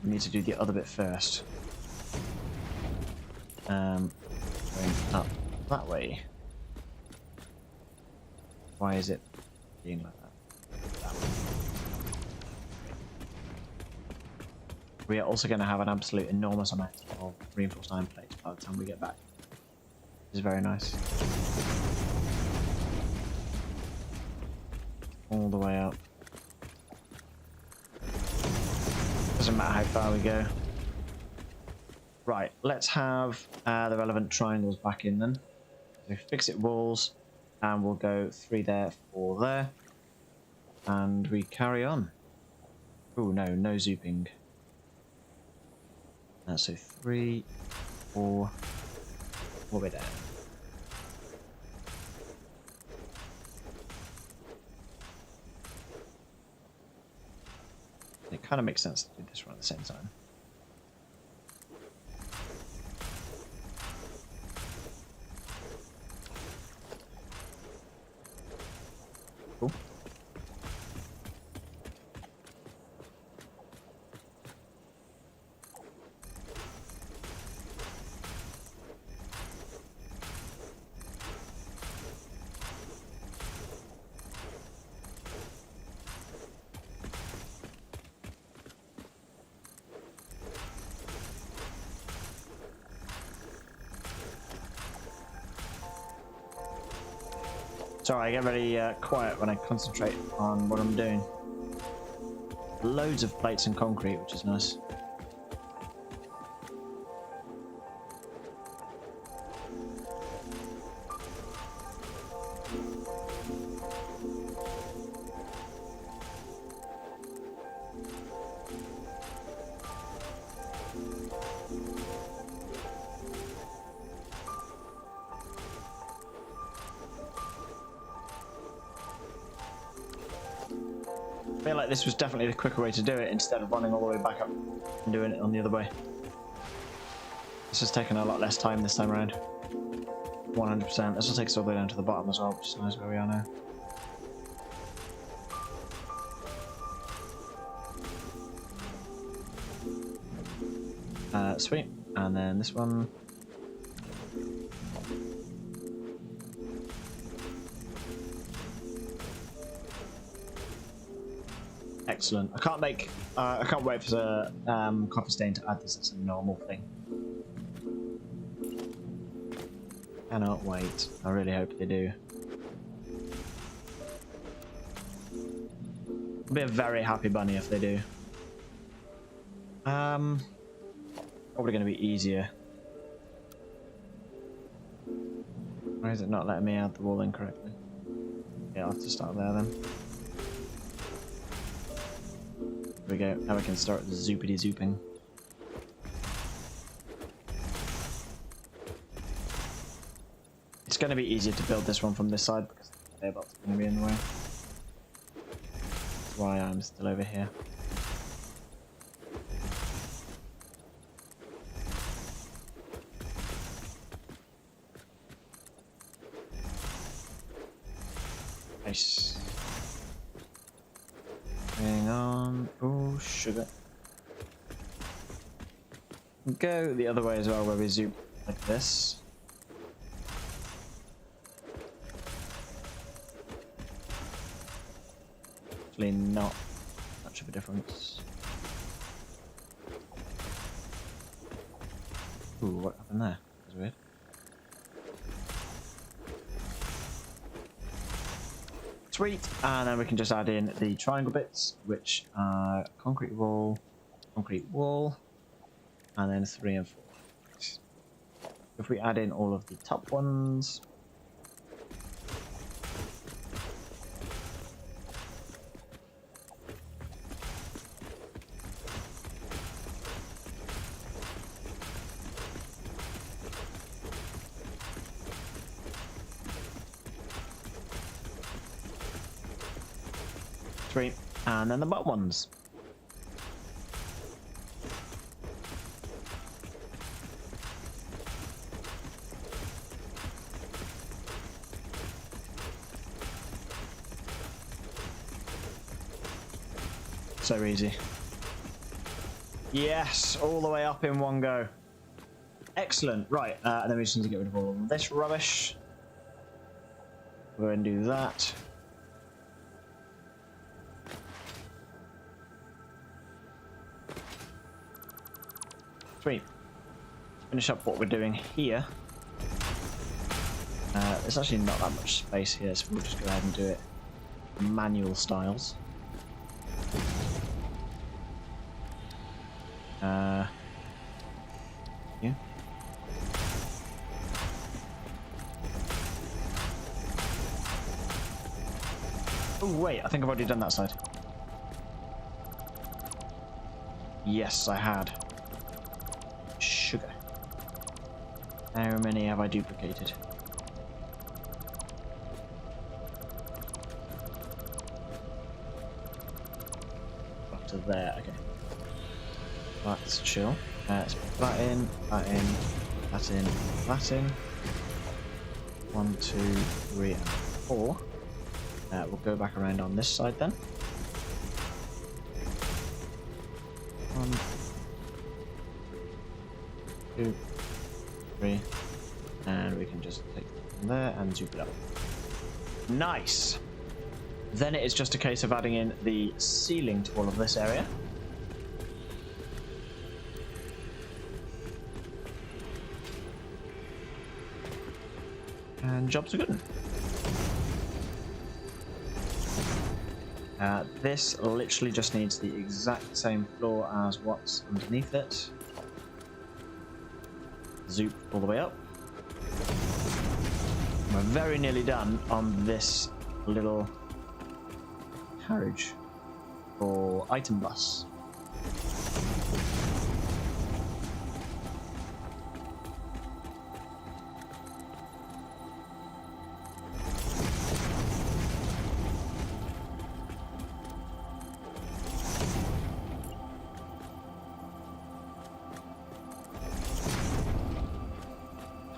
we need to do the other bit first. Going up that way. Why is it being like that? We are also going to have an absolute enormous amount of reinforced iron plates by the time we get back. This is very nice. All the way up. Doesn't matter how far we go. Right, let's have the relevant triangles back in then. So fix it walls, and we'll go 3 there, 4 there. And we carry on. Oh no, no zooping. So 3, 4, all the way down. It kind of makes sense to do this one at the same time. Cool. Sorry, I get very quiet when I concentrate on what I'm doing. Loads of plates and concrete, which is nice. I feel like this was definitely the quicker way to do it instead of running all the way back up and doing it on the other way. This has taken a lot less time this time around. 100%. This will take us all the way down to the bottom as well, which is nice where we are now. Sweet. And then this one. Excellent. I can't wait for the copper stain to add this as a normal thing. Cannot wait. I really hope they do. I'll be a very happy bunny if they do. Probably going to be easier. Why is it not letting me add the wall in correctly? Yeah, I'll have to start there then. There we go. Now we can start the zoopity zooping. It's going to be easier to build this one from this side because the conveyor belt's going to be in the way. That's why I'm still over here. Nice. Hang on. Oh, sugar. Go the other way as well, where we zoom like this. hopefully not much of a difference. Ooh, what happened there? That was weird. Sweet, and then we can just add in the triangle bits, which are concrete wall, and then 3 and 4. If we add in all of the top ones, three, and then the bottom ones. So easy. Yes, all the way up in one go. Excellent. Right, and then we just need to get rid of all of this rubbish. Go ahead and do that. Sweet. Finish up what we're doing here. There's actually not that much space here, so we'll just go ahead and do it manual styles. Yeah. Oh wait, I think I've already done that side. Yes, I had. Sugar. How many have I duplicated? Up to there, okay. That's chill. Let's put that in, that in, that in, that in. 1, 2, 3, and 4. We'll go back around on this side then. 1, 2, 3, and we can just take it from there and zoom it up. Nice! Then it is just a case of adding in the ceiling to all of this area. And jobs are good. This literally just needs the exact same floor as what's underneath it. Zoop all the way up. We're very nearly done on this little carriage or item bus.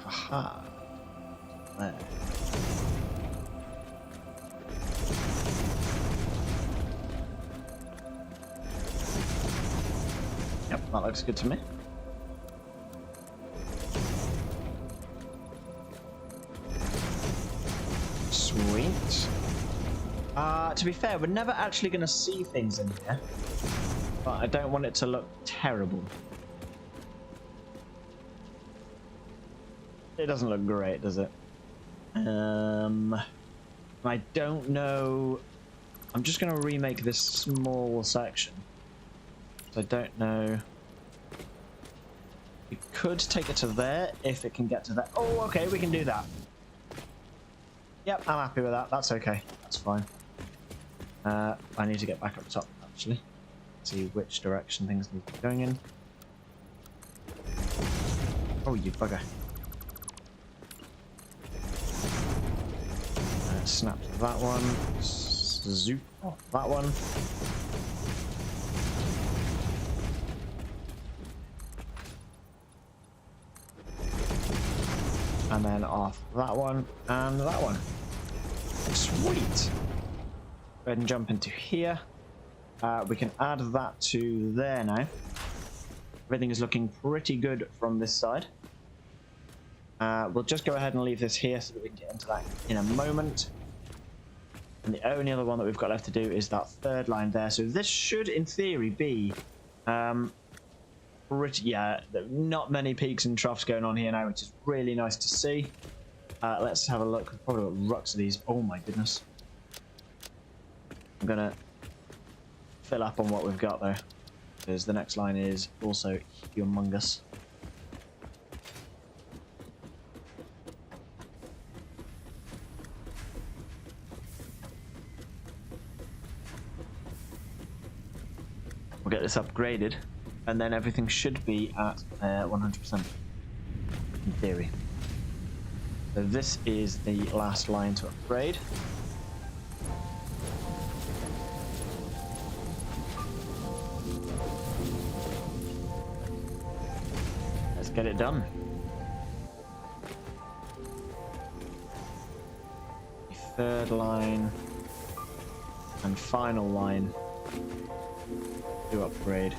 Aha. There. Yep, that looks good to me. Sweet. To be fair, we're never actually going to see things in here, but I don't want it to look terrible. It doesn't look great, does it? I don't know. I'm just going to remake this small section. I don't know. We could take it to there if it can get to that. Oh, okay, we can do that. Yep, I'm happy with that. That's okay. That's fine. I need to get back up top, actually. See which direction things need to be going in. Oh, you bugger. Snap that one. Zoop off that one. And then off that one and that one. Sweet. Go ahead and jump into here. We can add that to there now. Everything is looking pretty good from this side. We'll just go ahead and leave this here so that we can get into that in a moment. And the only other one that we've got left to do is that third line there. So this should, in theory, be pretty, yeah, not many peaks and troughs going on here now, which is really nice to see. Let's have a look. We've probably got rucks of these. Oh my goodness. I'm going to fill up on what we've got though, because the next line is also humongous. We'll get this upgraded, and then everything should be at 100% in theory. So this is the last line to upgrade. Let's get it done. The third line and final line to upgrade.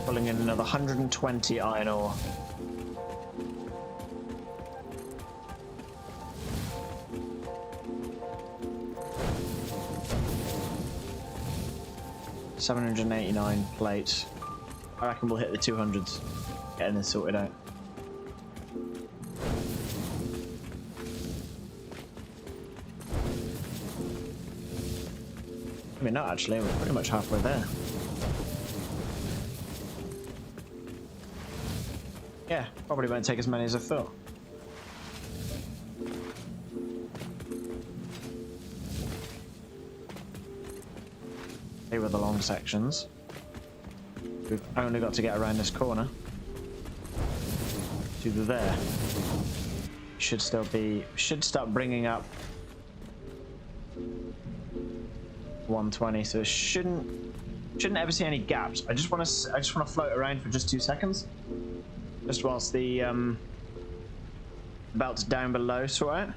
Pulling in another 120 iron ore. $789 plates. I reckon we'll hit the 200s getting this sorted out. I mean, not actually, we're pretty much halfway there. Yeah, probably won't take as many as I thought. Here were the long sections. We've only got to get around this corner to there. Should still be. Should start bringing up 120. So it shouldn't ever see any gaps. I just want to float around for just 2 seconds, just whilst the belts down below sort out.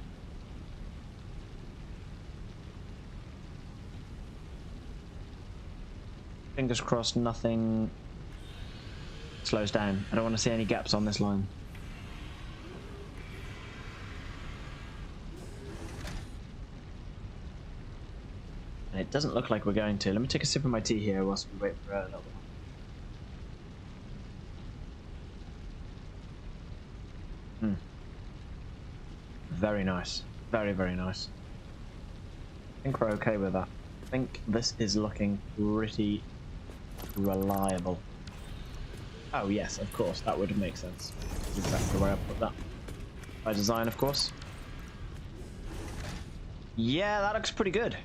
Fingers crossed nothing slows down. I don't want to see any gaps on this line. And it doesn't look like we're going to. Let me take a sip of my tea here whilst we wait for a little bit. Very nice. Very, very nice. I think we're okay with that. I think this is looking pretty reliable. Oh yes, of course, that would make sense. That's exactly where I put that. By design, of course. Yeah, that looks pretty good.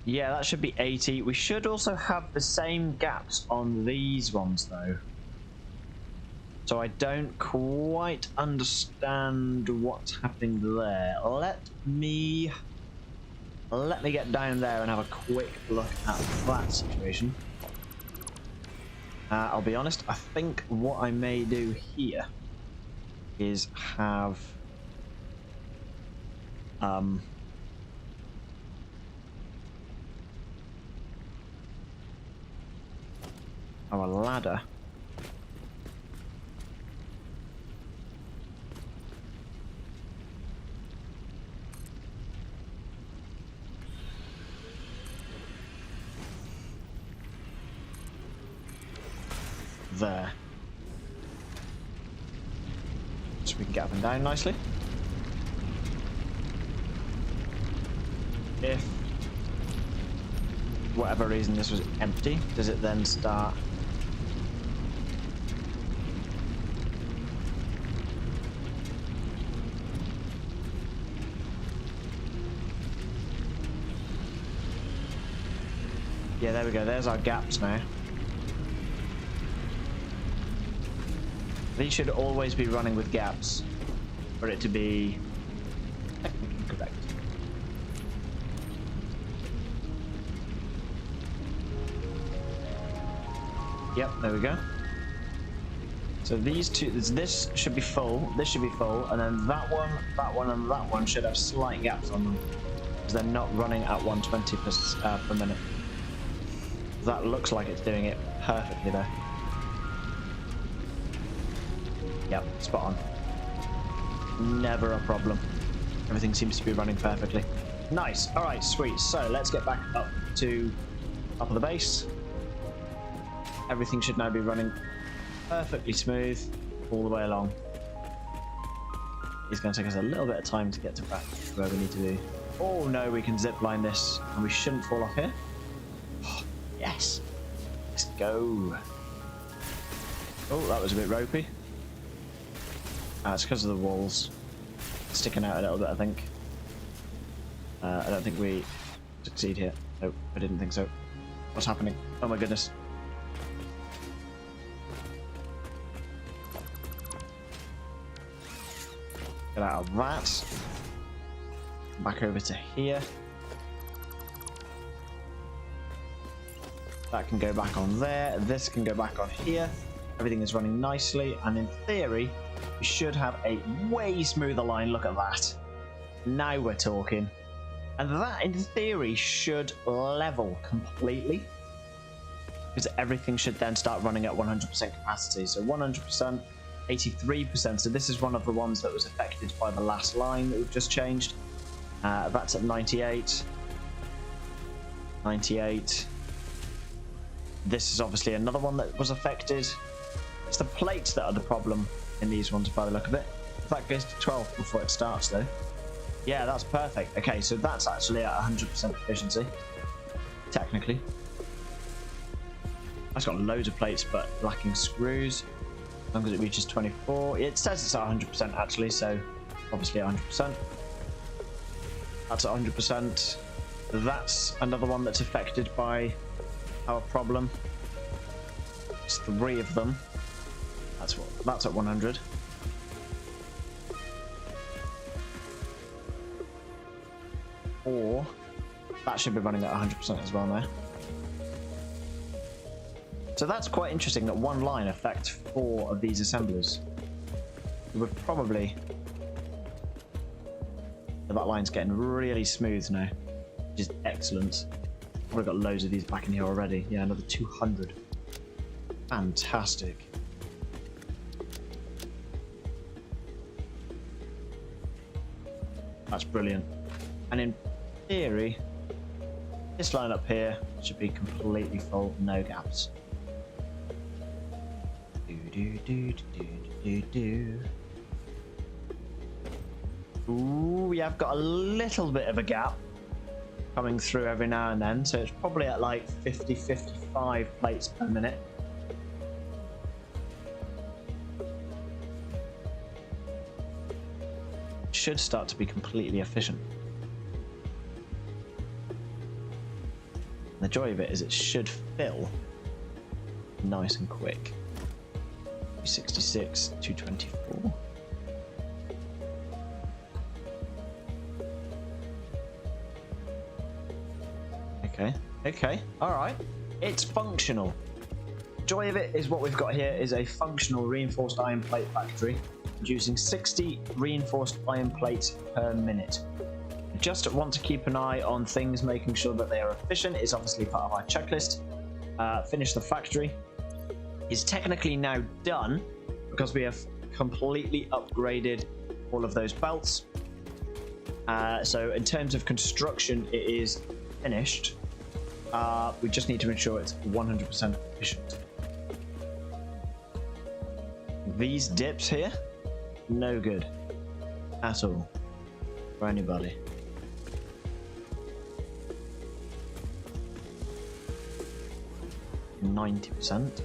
Yeah, that should be 80. We should also have the same gaps on these ones though. So I don't quite understand what's happening there. Let me get down there and have a quick look at that situation. I'll be honest, I think what I may do here is have our ladder there, so we can get up and down nicely. If for whatever reason this was empty, does it then start yeah, there we go, there's our gaps now. These should always be running with gaps for it to be technically correct. Yep, there we go. So these two, this should be full, this should be full, and then that one, and that one should have slight gaps on them because they're not running at 120 per minute. That looks like it's doing it perfectly though. Yep, spot on. Never a problem. Everything seems to be running perfectly. Nice. All right, sweet. So let's get back up to top of the base. Everything should now be running perfectly smooth all the way along. It's going to take us a little bit of time to get to back where we need to be. Oh no, we can zip line this and we shouldn't fall off here. Oh, yes. Let's go. Oh, that was a bit ropey. It's because of the walls sticking out a little bit, I think. I don't think we succeed here. Nope, I didn't think so. What's happening? Oh my goodness. Get out of that. Back over to here. That can go back on there. This can go back on here. Everything is running nicely, and in theory, we should have a way smoother line. Look at that. Now we're talking. And that, in theory, should level completely. Because everything should then start running at 100% capacity. So 100%, 83%. So this is one of the ones that was affected by the last line that we've just changed. That's at 98. 98. This is obviously another one that was affected. It's the plates that are the problem in these ones by the look of it. That goes to 12 before it starts though. Yeah, that's perfect. Okay, so that's actually at 100% efficiency. Technically. That's got loads of plates but lacking screws. As long as it reaches 24. It says it's at 100% actually, so obviously 100%. That's at 100%. That's another one that's affected by our problem. It's 3 of them. That's at 100. Or that should be running at 100% as well now. So that's quite interesting that one line affects 4 of these assemblers. We're probably... That line's getting really smooth now, which is excellent. We've got loads of these back in here already. Yeah, another 200. Fantastic. That's brilliant. And in theory, this line up here should be completely full, no gaps. Ooh, we have got a little bit of a gap coming through every now and then, so it's probably at like 50-55 plates per minute. Should start to be completely efficient. The joy of it is it should fill nice and quick. 266, 224. Okay, alright. It's functional. Joy of it is what we've got here is a functional reinforced iron plate factory producing 60 reinforced iron plates per minute. Just want to keep an eye on things, making sure that they are efficient is obviously part of our checklist. Finish the factory is technically now done because we have completely upgraded all of those belts. So in terms of construction, it is finished. We just need to ensure it's 100% efficient. These dips here, no good at all for anybody. %.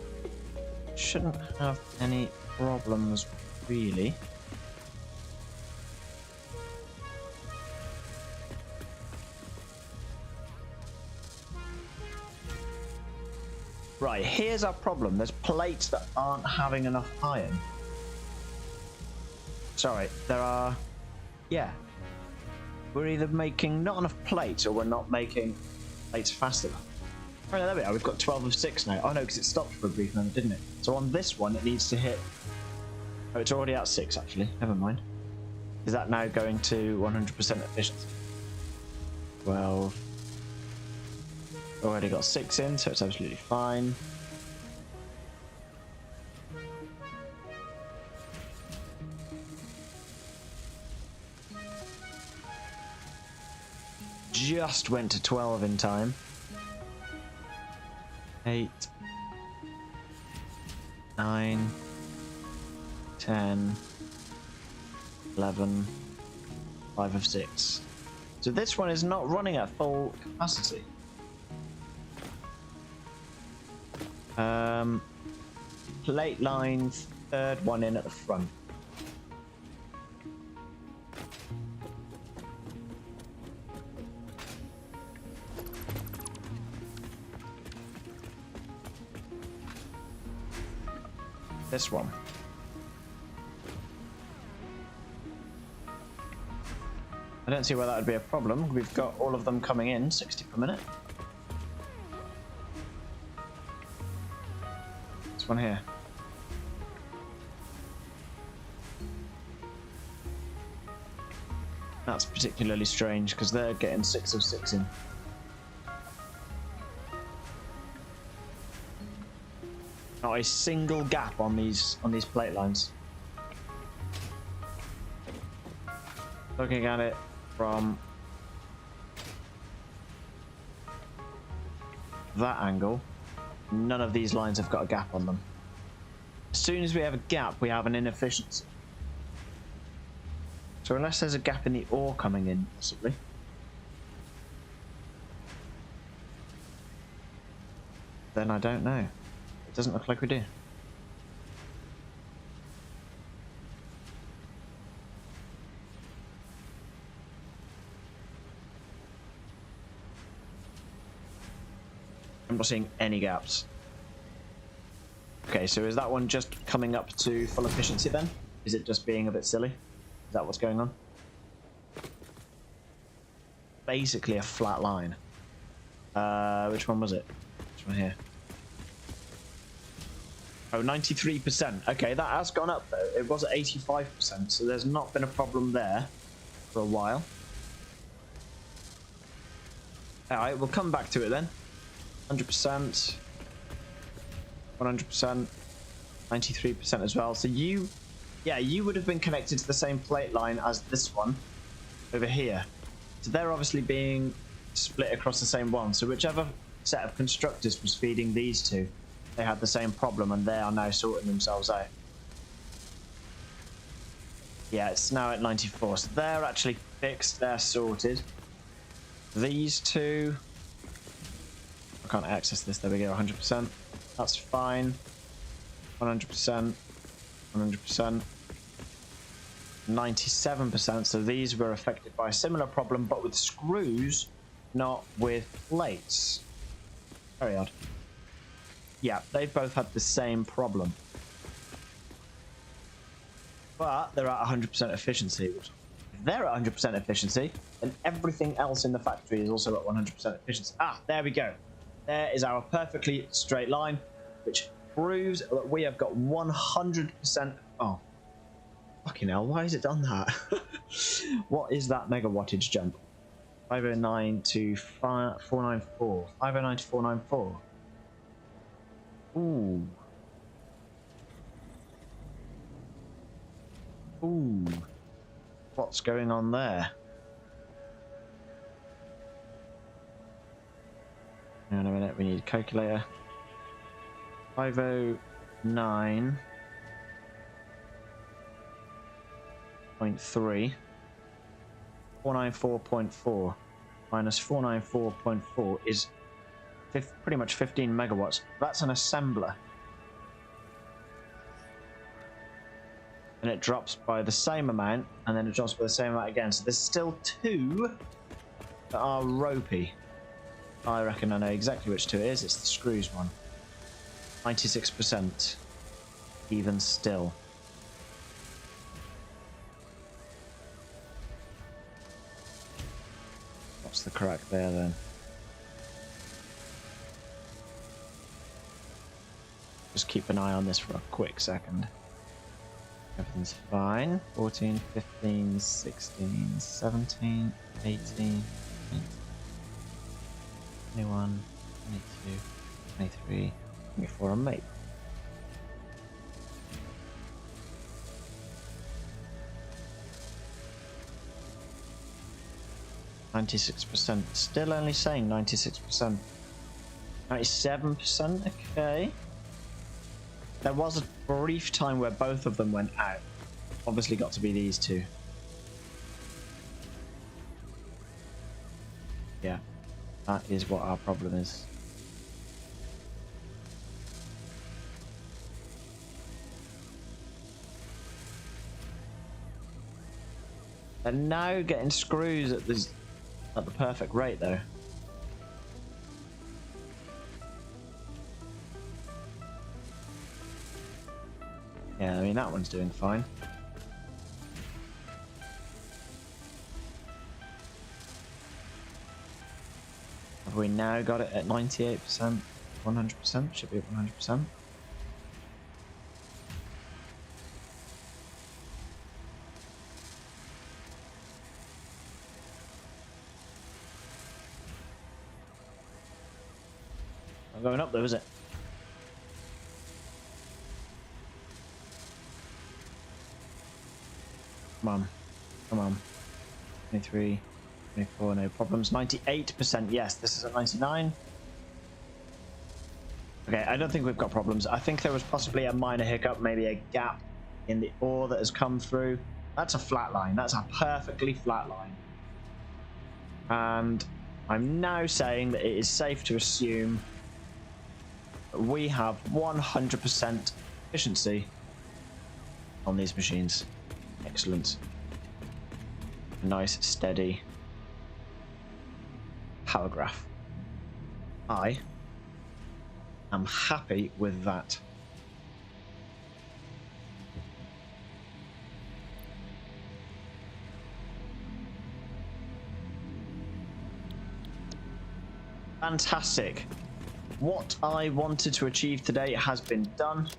Shouldn't have any problems really. Right, here's our problem. There's plates that aren't having enough iron. Sorry, there are... Yeah. We're either making not enough plates or we're not making plates fast enough. Oh, there we are. We've got 12 of 6 now. Oh no, because it stopped for a brief moment, didn't it? So on this one, it needs to hit Oh, it's already at 6 actually. Never mind. Is that now going to 100% efficiency? 12. Already got 6 in, so it's absolutely fine. Just went to 12 in time. 8, 9, 10, 11, 5 of 6. So this one is not running at full capacity. Plate line, third one in at the front. This one. I don't see why that would be a problem. We've got all of them coming in, 60 per minute. This one here. That's particularly strange because they're getting 6 of 6 in. Not a single gap on these plate lines. Looking at it from that angle, none of these lines have got a gap on them. As soon as we have a gap, we have an inefficiency. So unless there's a gap in the ore coming in, possibly. Then I don't know. It doesn't look like we do. I'm not seeing any gaps. Okay, so is that one just coming up to full efficiency then? Is it just being a bit silly? Is that what's going on? Basically a flat line. Which one was it? Which one here? Oh, 93%. Okay, that has gone up though. It was at 85%, so there's not been a problem there for a while. Alright, we'll come back to it then. 100%. 100%. 93% as well. So you would have been connected to the same plate line as this one over here. So they're obviously being split across the same one. So whichever set of constructors was feeding these two, they had the same problem and they are now sorting themselves out. Yeah, it's now at 94. So they're actually fixed, they're sorted. These two, I can't access this, there we go, 100%. That's fine. 100%, 100%. 97%, so these were affected by a similar problem, but with screws, not with plates. Very odd. Yeah, they both had the same problem. But they're at 100% efficiency. If they're at 100% efficiency, then everything else in the factory is also at 100% efficiency. Ah, there we go. There is our perfectly straight line, which proves that we have got 100%. Oh, fucking hell, why has it done that? What is that megawattage jump? 509 to 494. 509 to 494. Ooh. Ooh. What's going on there? Hang on a minute, we need a calculator. 509.3 494.4 minus 494.4 is pretty much 15 megawatts. That's an assembler. And it drops by the same amount, and then it drops by the same amount again. So there's still two that are ropey. I reckon I know exactly which two it is. It's the screws one. 96%. Even still. What's the crack there then? Just keep an eye on this for a quick second. Everything's fine. 14, 15, 16, 17, 18, 21, 22, 23, 24 on mate. %, still only saying 96%. 97%, okay. There was a brief time where both of them went out. Obviously got to be these two. Yeah, that is what our problem is. They're now getting screws at the perfect rate though. Yeah, I mean that one's doing fine. Have we now got it at 98%? 100%? Should be at 100%. Not going up though, is it? Come on, come on. 23, 24, no problems. 98%, yes, this is at 99. Okay, I don't think we've got problems. I think there was possibly a minor hiccup, maybe a gap in the ore that has come through. That's a flat line, that's a perfectly flat line. And I'm now saying that it is safe to assume that we have 100% efficiency on these machines. Excellent. Nice, steady power graph. I am happy with that. Fantastic. What I wanted to achieve today has been done.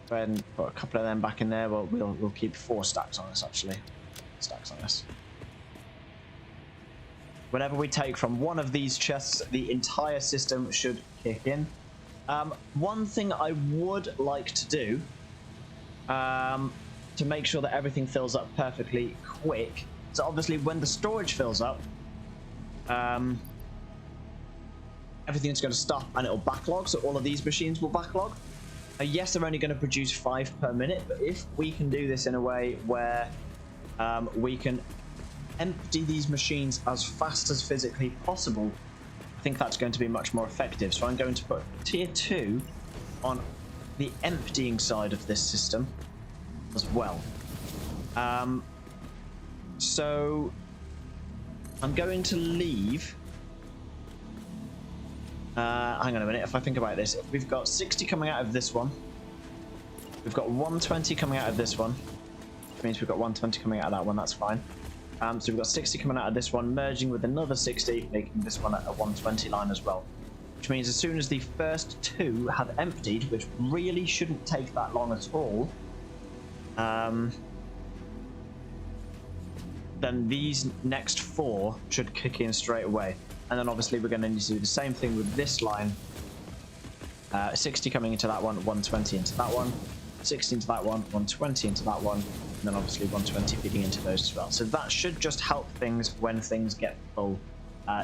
Go ahead and put a couple of them back in there. Well, we'll keep 4 stacks on this actually. Stacks on this. Whenever we take from one of these chests, the entire system should kick in. One thing I would like to do to make sure that everything fills up perfectly quick. So obviously when the storage fills up, everything's going to stop and it'll backlog. So all of these machines will backlog. Yes, they're only going to produce 5 per minute, but if we can do this in a way where we can empty these machines as fast as physically possible, I think that's going to be much more effective. So I'm going to put tier 2 on the emptying side of this system as well. So I'm going to leave... hang on a minute, if I think about this, if we've got 60 coming out of this one, we've got 120 coming out of this one, which means we've got 120 coming out of that one, that's fine. So we've got 60 coming out of this one, merging with another 60, making this one at a 120 line as well. Which means as soon as the first 2 have emptied, which really shouldn't take that long at all, then these next 4 should kick in straight away. And then obviously we're going to need to do the same thing with this line. 60 coming into that one, 120 into that one, 60 into that one, 120 into that one, and then obviously 120 feeding into those as well. So that should just help things when things get full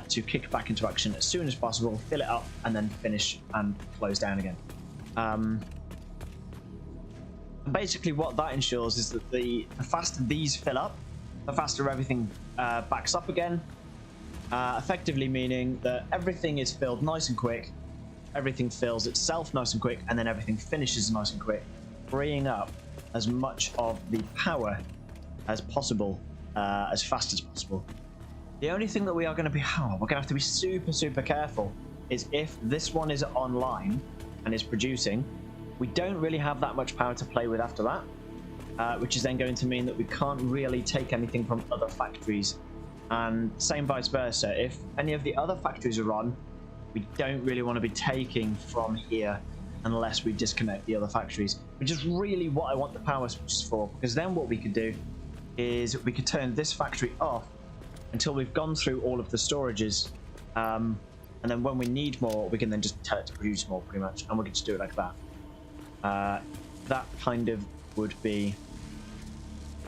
to kick back into action as soon as possible, fill it up, and then finish and close down again. Basically what that ensures is that the faster these fill up, the faster everything backs up again. Effectively meaning that everything is filled nice and quick, everything fills itself nice and quick, and then everything finishes nice and quick, freeing up as much of the power as possible, as fast as possible. The only thing that we are going to be, we're going to have to be super careful is if this one is online and is producing, we don't really have that much power to play with after that, which is then going to mean that we can't really take anything from other factories. And same vice versa, if any of the other factories are on, we don't really want to be taking from here unless we disconnect the other factories. which is really what I want the power switches for, because then what we could do is we could turn this factory off until we've gone through all of the storages, and then when we need more, we can then just tell it to produce more, pretty much, and we can just do it like that. That kind of would be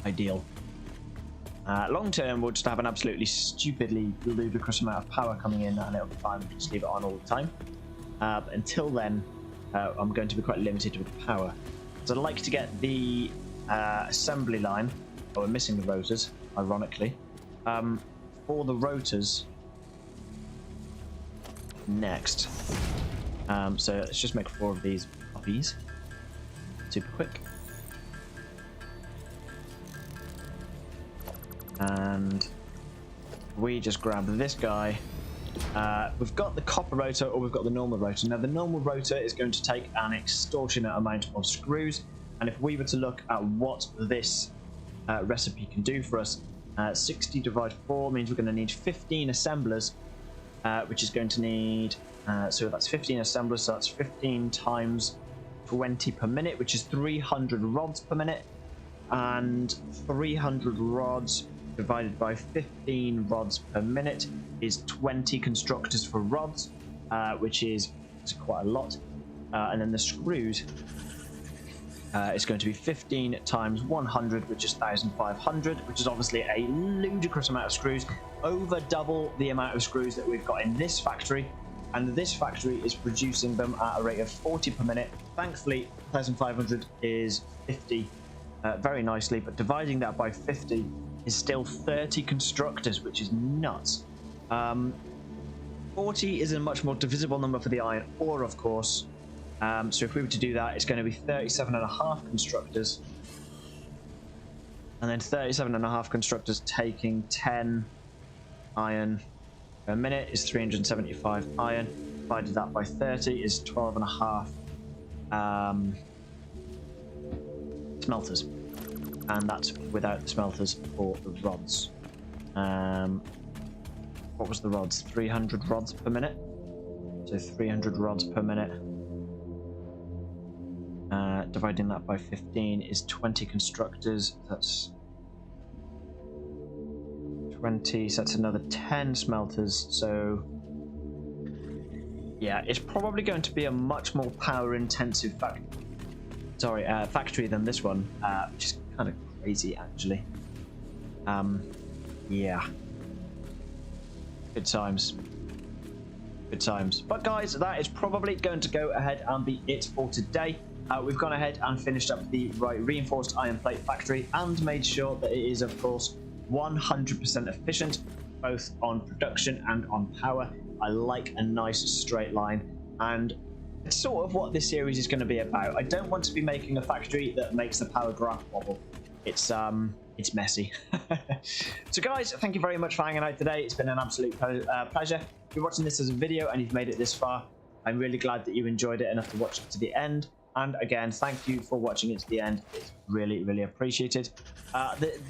ideal. Long term, we'll just have an absolutely stupidly ludicrous amount of power coming in, and it'll be fine. We'll just leave it on all the time. But until then, I'm going to be quite limited with power. So I'd like to get the assembly line. Oh, we're missing the rotors, ironically. For the rotors next. So let's just make 4 of these puppies. Super quick. And we just grab this guy. We've got the copper rotor, or we've got the normal rotor. Now the normal rotor is going to take an extortionate amount of screws, and if we were to look at what this recipe can do for us, 60 divided 4 means we're going to need 15 assemblers, which is going to need, so that's 15 assemblers, so that's 15 times 20 per minute, which is 300 rods per minute, and 300 rods divided by 15 rods per minute is 20 constructors for rods, which is quite a lot. And then the screws is going to be 15 times 100, which is 1,500, which is obviously a ludicrous amount of screws, over double the amount of screws that we've got in this factory. And this factory is producing them at a rate of 40 per minute. Thankfully, 1,500 is 50 very nicely, but dividing that by 50 is still 30 constructors, which is nuts. 40 is a much more divisible number for the iron ore, of course. So if we were to do that, it's going to be 37.5 constructors. And then 37.5 constructors taking 10 iron per minute is 375 iron. Divided that by 30 is 12.5 smelters. And that's without the smelters for the rods. What was the rods? 300 rods per minute. So 300 rods per minute. Dividing that by 15 is 20 constructors. That's 20, so that's another 10 smelters. So yeah, it's probably going to be a much more power intensive factory than this one, which is kind of crazy actually. Yeah, good times. But guys, that is probably going to go ahead and be it for today. We've gone ahead and finished up the reinforced iron plate factory and made sure that it is, of course, 100% efficient, both on production and on power. I like a nice straight line, and it's sort of what this series is going to be about. I don't want to be making a factory that makes the power graph wobble. It's messy. So guys, thank you very much for hanging out today. It's been an absolute pleasure. If you're watching this as a video and you've made it this far, I'm really glad that you enjoyed it enough to watch it to the end. And again, thank you for watching it to the end. It's really, really appreciated.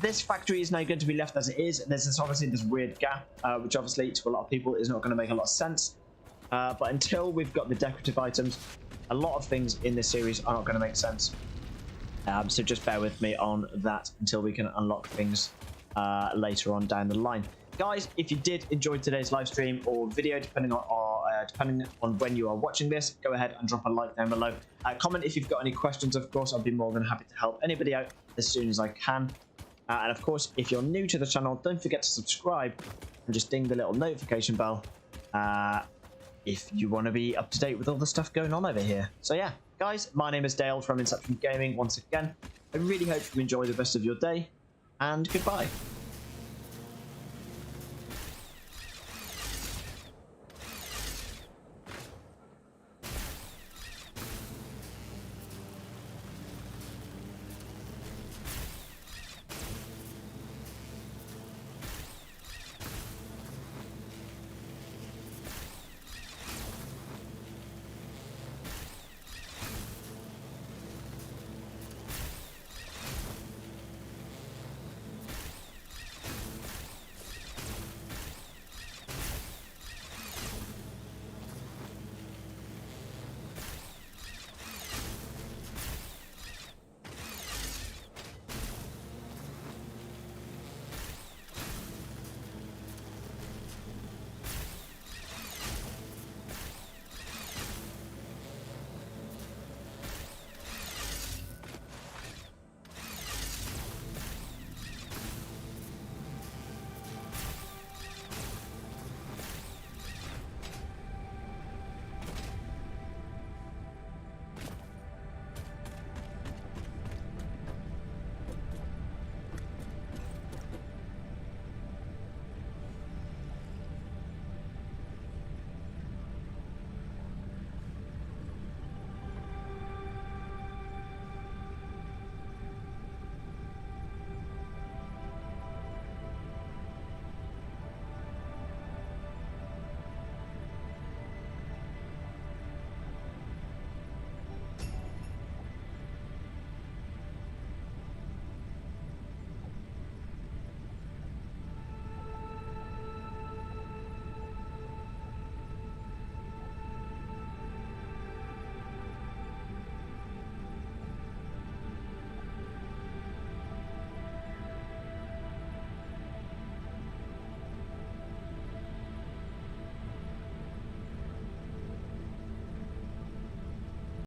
This factory is now going to be left as it is. There's obviously this weird gap, which obviously to a lot of people is not going to make a lot of sense. But until we've got the decorative items, a lot of things in this series are not going to make sense. So just bear with me on that until we can unlock things later on down the line. Guys, if you did enjoy today's live stream or video, depending on when you are watching this, go ahead and drop a like down below. Comment if you've got any questions. Of course, I'll be more than happy to help anybody out as soon as I can. And of course, if you're new to the channel, don't forget to subscribe and just ding the little notification bell if you want to be up to date with all the stuff going on over here. So yeah, guys, my name is Dale from Inception Gaming once again. I really hope you enjoy the rest of your day, and goodbye.